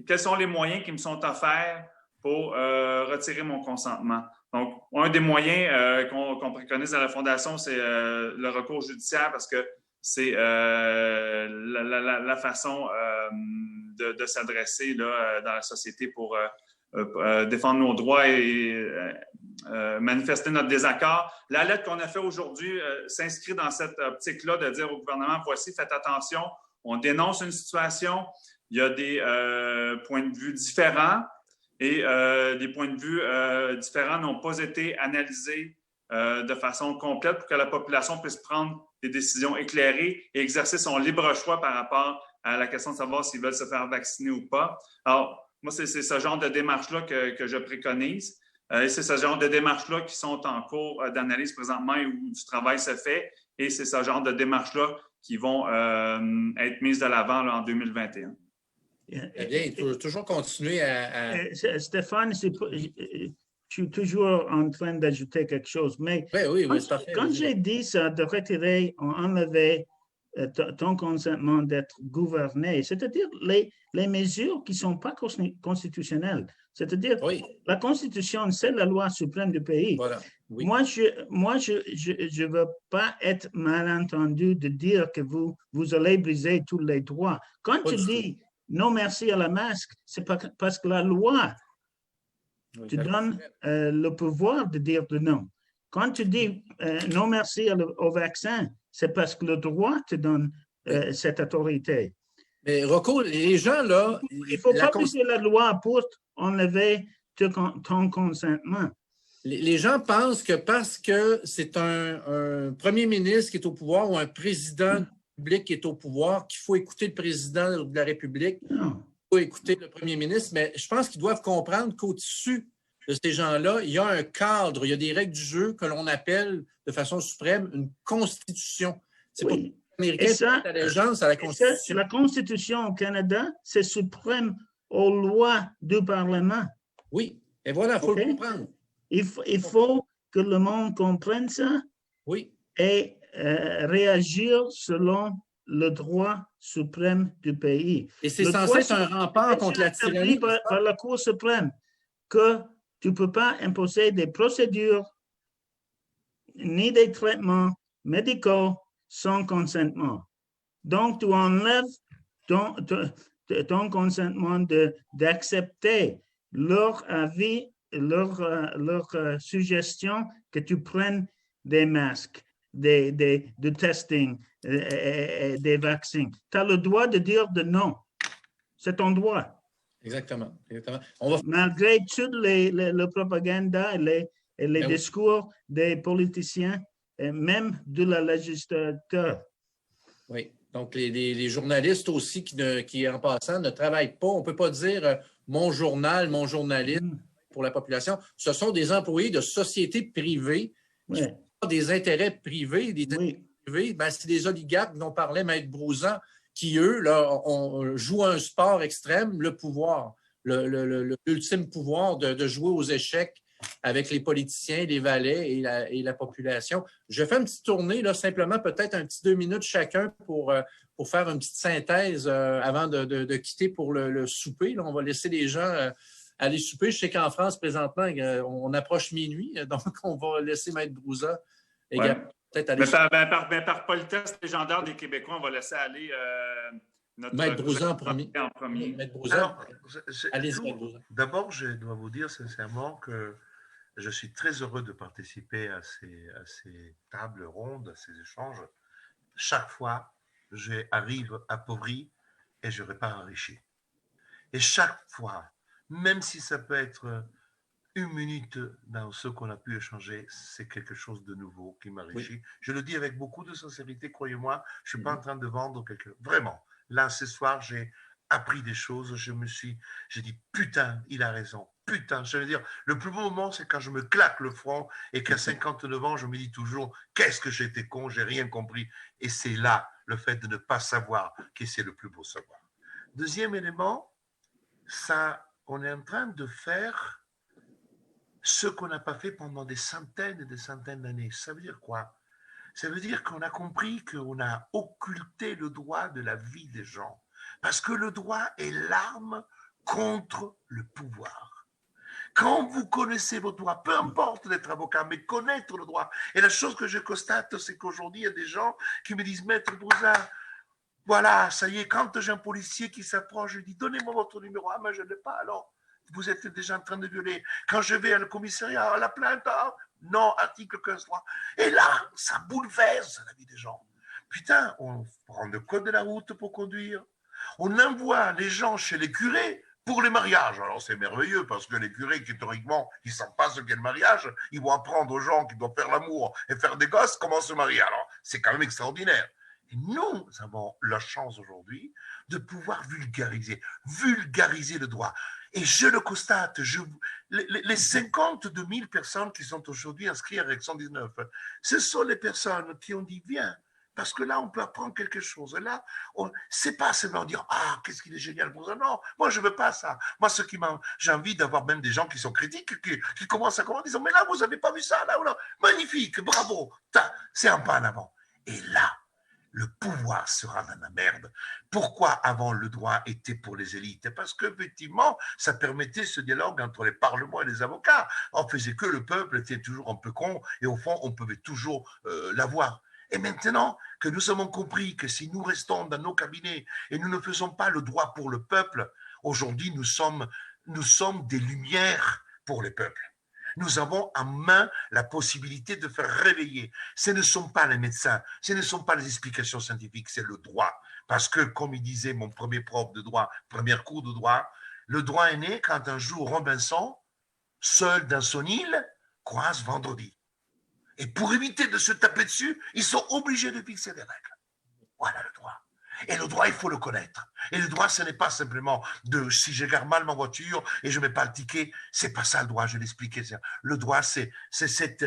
Et quels sont les moyens qui me sont offerts pour retirer mon consentement? Donc, un des moyens qu'on préconise à la Fondation, c'est le recours judiciaire parce que c'est la façon de s'adresser dans la société pour défendre nos droits et manifester notre désaccord. La lettre qu'on a faite aujourd'hui s'inscrit dans cette optique-là de dire au gouvernement, voici, faites attention, on dénonce une situation, il y a des points de vue différents et des points de vue différents n'ont pas été analysés de façon complète pour que la population puisse prendre des décisions éclairées et exercer son libre choix par rapport à la question de savoir s'ils veulent se faire vacciner ou pas. Alors, moi, c'est ce genre de démarche-là que je préconise. Et c'est ce genre de démarches-là qui sont en cours d'analyse présentement et où du travail se fait. Et c'est ce genre de démarches-là qui vont être mises de l'avant en 2021. Eh bien, il faut toujours continuer à... Stéphane, je suis toujours en train d'ajouter quelque chose, mais oui, c'est parfait. Quand j'ai dit ça, de retirer, enlever ton consentement d'être gouverné, c'est-à-dire les mesures qui ne sont pas constitutionnelles. C'est-à-dire, la Constitution, c'est la loi suprême du pays. Voilà. Oui. Moi, je veux pas être malentendu de dire que vous allez briser tous les droits. Quand tu dis non merci à la masque, c'est parce que la loi te donne le pouvoir de dire non. Quand tu dis non merci au vaccin, c'est parce que le droit te donne cette autorité. Mais Rocco, les gens, là... Il ne faut pas briser la loi pour enlever ton consentement. Les gens pensent que parce que c'est un premier ministre qui est au pouvoir ou un président de la République qui est au pouvoir, qu'il faut écouter le président de la République, non. Il faut écouter le premier ministre, mais je pense qu'ils doivent comprendre qu'au-dessus de ces gens-là, il y a un cadre, il y a des règles du jeu que l'on appelle de façon suprême une constitution. C'est pour les Américains qui ont allégeance à la Constitution. La Constitution au Canada, c'est suprême aux lois du Parlement. Oui, et voilà, il faut le comprendre. Il faut que le monde comprenne ça et réagir selon le droit suprême du pays. Et c'est censé être un rempart contre la tyrannie. Par la Cour suprême que tu ne peux pas imposer des procédures ni des traitements médicaux sans consentement. Donc, tu enlèves ton consentement d'accepter leur avis, leur suggestion que tu prennes des masques, de testing, des vaccins. Tu as le droit de dire de non. C'est ton droit. Exactement. Malgré toute la propagande et les discours des politiciens, et même de la législature. Oui. Donc, les journalistes aussi qui, en passant, ne travaillent pas. On ne peut pas dire mon journal, mon journaliste pour la population. Ce sont des employés de sociétés privées qui ont des intérêts privés, des privée, ben, c'est des oligarques dont parlait Maître Broussan qui, eux, là, jouent un sport extrême, le pouvoir, l'ultime pouvoir de jouer aux échecs avec les politiciens, les valets et la population. Je fais une petite tournée, là, simplement peut-être un petit 2 minutes chacun pour faire une petite synthèse avant de quitter pour le souper. Là, on va laisser les gens aller souper. Je sais qu'en France, présentement, on approche minuit, donc on va laisser Maître Broussan également. Ouais. Peut-être aller par politesse légendaire des Québécois, on va laisser aller notre Maître Broussan en premier. Maître Broussan. Alors, Allez-y, Maître Broussan. d'abord, je dois vous dire sincèrement que je suis très heureux de participer à ces tables rondes, à ces échanges. Chaque fois, j'arrive appauvri et je repars enrichi. Et chaque fois, même si ça peut être 1 minute dans ce qu'on a pu échanger, c'est quelque chose de nouveau qui m'enrichit. Oui. Je le dis avec beaucoup de sincérité, croyez-moi, je ne suis pas en train de vendre quelque chose. Vraiment, là, ce soir, j'ai appris des choses, j'ai dit, putain, il a raison. Putain, je veux dire, le plus beau moment, c'est quand je me claque le front et qu'à 59 ans, je me dis toujours, qu'est-ce que j'étais con, j'ai rien compris. Et c'est là, le fait de ne pas savoir, que c'est le plus beau savoir. Deuxième élément, ça, on est en train de faire ce qu'on n'a pas fait pendant des centaines et des centaines d'années. Ça veut dire quoi? Ça veut dire qu'on a compris qu'on a occulté le droit de la vie des gens. Parce que le droit est l'arme contre le pouvoir. Quand vous connaissez votre droit, peu importe d'être avocat, mais connaître le droit. Et la chose que je constate, c'est qu'aujourd'hui, il y a des gens qui me disent, Maître Broussan, voilà, ça y est, quand j'ai un policier qui s'approche, je dis, donnez-moi votre numéro. Ah, mais je ne l'ai pas, alors. Vous êtes déjà en train de violer. Quand je vais à le commissariat, à la plainte, non, article 15.3. Et là, ça bouleverse la vie des gens. Putain, on prend le code de la route pour conduire. On envoie les gens chez les curés pour les mariages. Alors c'est merveilleux parce que les curés qui théoriquement, ils ne savent pas ce qu'est le mariage, ils vont apprendre aux gens qui doivent faire l'amour et faire des gosses comment se marier. Alors c'est quand même extraordinaire. Et nous avons la chance aujourd'hui de pouvoir vulgariser le droit. Et je le constate, les 52 000 personnes qui sont aujourd'hui inscrites à Règle 119, ce sont les personnes qui ont dit, viens, parce que là, on peut apprendre quelque chose. Et là, c'est pas seulement dire, ah, qu'est-ce qu'il est génial pour ça. Non, moi, je veux pas ça. Moi, j'ai envie d'avoir même des gens qui sont critiques, qui commencent à commenter, en disant, mais là, vous n'avez pas vu ça, là ou là. Magnifique, bravo, c'est un pas en avant. Et là, le pouvoir sera dans la merde. Pourquoi avant le droit était pour les élites? Parce qu'effectivement, ça permettait ce dialogue entre les parlements et les avocats. On faisait que le peuple était toujours un peu con et au fond, on pouvait toujours l'avoir. Et maintenant que nous avons compris que si nous restons dans nos cabinets et nous ne faisons pas le droit pour le peuple, aujourd'hui, nous sommes des lumières pour les peuples. Nous avons en main la possibilité de faire réveiller. Ce ne sont pas les médecins, ce ne sont pas les explications scientifiques, c'est le droit. Parce que, comme il disait mon premier prof de droit, premier cours de droit, le droit est né quand un jour Robinson, seul dans son île, croise Vendredi. Et pour éviter de se taper dessus, ils sont obligés de fixer des règles. Voilà le droit. Et le droit, il faut le connaître. Et le droit, ce n'est pas simplement de si je garde mal ma voiture et je ne mets pas le ticket, c'est pas ça le droit, je l'ai expliqué. Le droit, c'est cette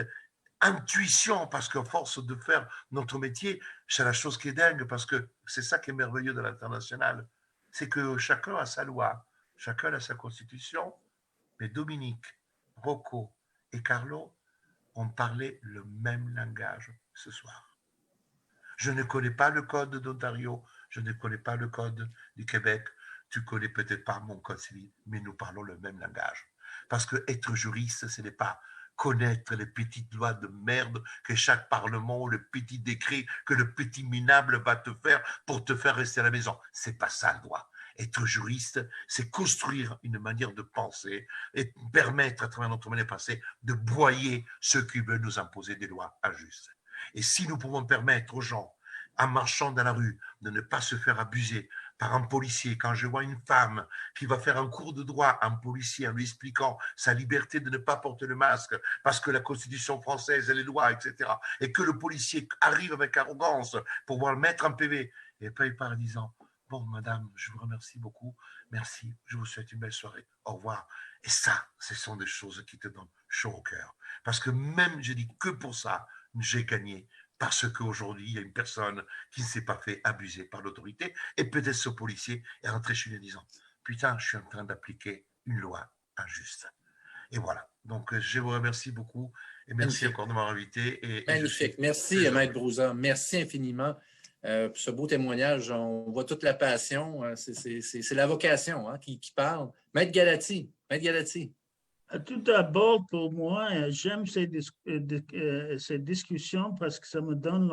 intuition, parce qu'à force de faire notre métier, c'est la chose qui est dingue, parce que c'est ça qui est merveilleux de l'international, c'est que chacun a sa loi, chacun a sa constitution, mais Dominique, Rocco et Carlo ont parlé le même langage ce soir. Je ne connais pas le code d'Ontario, je ne connais pas le code du Québec, tu connais peut-être pas mon code civil, mais nous parlons le même langage. Parce que être juriste, ce n'est pas connaître les petites lois de merde que chaque parlement, le petit décret que le petit minable va te faire pour te faire rester à la maison. C'est pas ça le droit. Être juriste, c'est construire une manière de penser et permettre à travers notre manière de penser de broyer ceux qui veulent nous imposer des lois injustes. Et si nous pouvons permettre aux gens, en marchant dans la rue, de ne pas se faire abuser par un policier, quand je vois une femme qui va faire un cours de droit à un policier en lui expliquant sa liberté de ne pas porter le masque parce que la Constitution française et les lois, etc., et que le policier arrive avec arrogance pour pouvoir mettre un PV, et puis il part en disant « Bon, madame, je vous remercie beaucoup, merci, je vous souhaite une belle soirée, au revoir ». Et ça, ce sont des choses qui te donnent chaud au cœur. Parce que même, je dis que pour ça, j'ai gagné parce qu'aujourd'hui, il y a une personne qui ne s'est pas fait abuser par l'autorité, et peut-être ce policier est rentré chez lui en disant « Putain, je suis en train d'appliquer une loi injuste. » Et voilà. Donc, je vous remercie beaucoup et merci encore de m'avoir invité. Magnifique. Merci, Maître Brouza. Merci infiniment pour ce beau témoignage. On voit toute la passion. C'est la vocation qui parle. Maître Galati. Tout d'abord, pour moi, j'aime ces discussions parce que ça me donne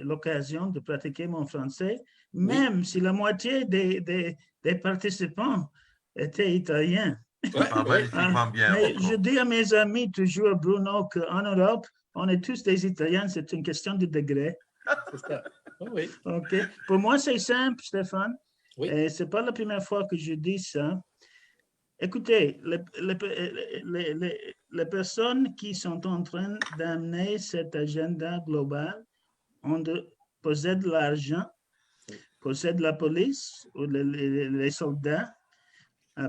l'occasion de pratiquer mon français, même si la moitié des participants étaient italiens. Magnifiquement bien. Mais je dis à mes amis toujours, Bruno, qu'en Europe, on est tous des Italiens, c'est une question de degré. C'est ça. Oui. OK. Pour moi, c'est simple, Stéphane. Oui. Et ce n'est pas la première fois que je dis ça. Écoutez, les personnes qui sont en train d'amener cet agenda global possèdent l'argent, possèdent la police ou les soldats,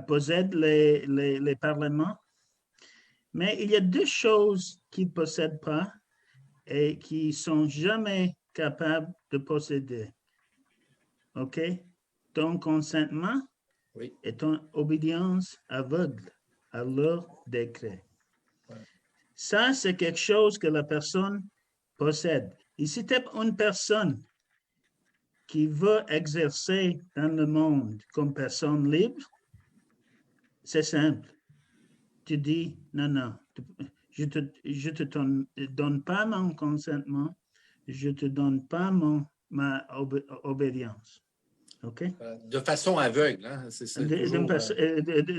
possèdent les parlements. Mais il y a deux choses qu'ils ne possèdent pas et qui ne sont jamais capables de posséder. OK? Ton consentement et ton obéissance aveugle à leur décret. Ça, c'est quelque chose que la personne possède. Et si tu es une personne qui veut exercer dans le monde comme personne libre, c'est simple. Tu dis, non, je te donne pas mon consentement, je te donne pas ma obéissance. Okay? De façon aveugle.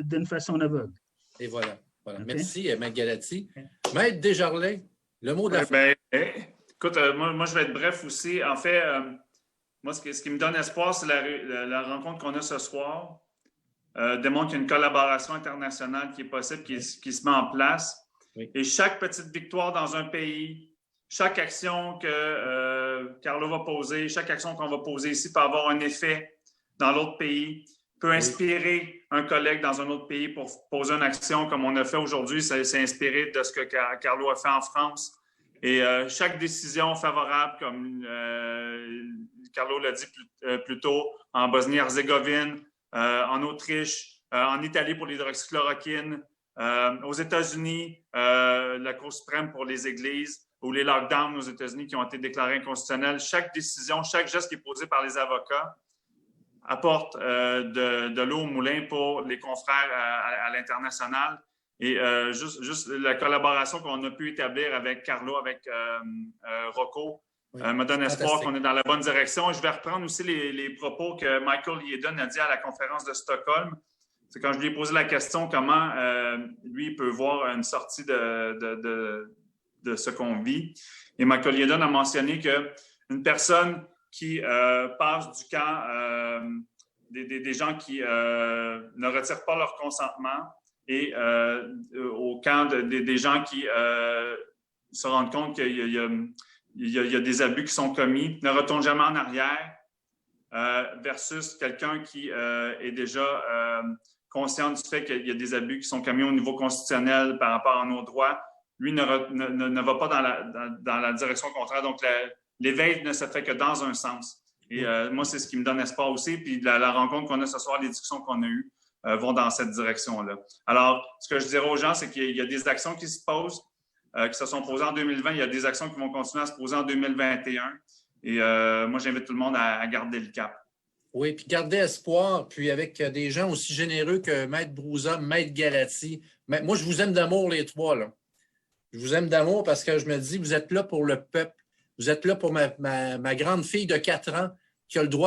D'une façon aveugle. Et voilà. Okay. Merci, Maître Galati. Maître Desjardins, le mot de la fin. Écoute, moi, je vais être bref aussi. En fait, moi, ce qui me donne espoir, c'est la rencontre qu'on a ce soir. Démontre qu'il y a une collaboration internationale qui est possible, qui se met en place. Oui. Et chaque petite victoire dans un pays, chaque action que Carlo va poser, chaque action qu'on va poser ici peut avoir un effet dans l'autre pays, peut inspirer un collègue dans un autre pays pour poser une action comme on a fait aujourd'hui. C'est inspiré de ce que Carlo a fait en France. Et chaque décision favorable, comme Carlo l'a dit plus tôt, en Bosnie-Herzégovine, en Autriche, en Italie pour l'hydroxychloroquine, aux États-Unis, la Cour suprême pour les églises, ou les lockdowns aux États-Unis qui ont été déclarés inconstitutionnels. Chaque décision, chaque geste qui est posé par les avocats apporte de l'eau au moulin pour les confrères à l'international. Et juste la collaboration qu'on a pu établir avec Carlo, avec Rocco, me donne espoir qu'on est dans la bonne direction. Et je vais reprendre aussi les propos que Michael Yeadon a dit à la conférence de Stockholm. C'est quand je lui ai posé la question comment lui peut voir une sortie de ce qu'on vit. Et Michael Yeadon a mentionné qu'une personne qui passe du camp des gens qui ne retirent pas leur consentement et au camp des gens qui se rendent compte qu'il y a des abus qui sont commis, ne retourne jamais en arrière, versus quelqu'un qui est déjà conscient du fait qu'il y a des abus qui sont commis au niveau constitutionnel par rapport à nos droits. Lui ne va pas dans la direction contraire. Donc, l'éveil ne se fait que dans un sens. Et moi, c'est ce qui me donne espoir aussi. Puis la rencontre qu'on a ce soir, les discussions qu'on a eues vont dans cette direction-là. Alors, ce que je dirais aux gens, c'est qu'il y a des actions qui se posent, qui se sont posées en 2020. Il y a des actions qui vont continuer à se poser en 2021. Et moi, j'invite tout le monde à garder le cap. Oui, puis garder espoir, puis avec des gens aussi généreux que Maître Brouza, Maître Galati. Moi, je vous aime d'amour, les trois, là. Je vous aime d'amour parce que je me dis, vous êtes là pour le peuple. Vous êtes là pour ma grande fille de 4 ans qui a le droit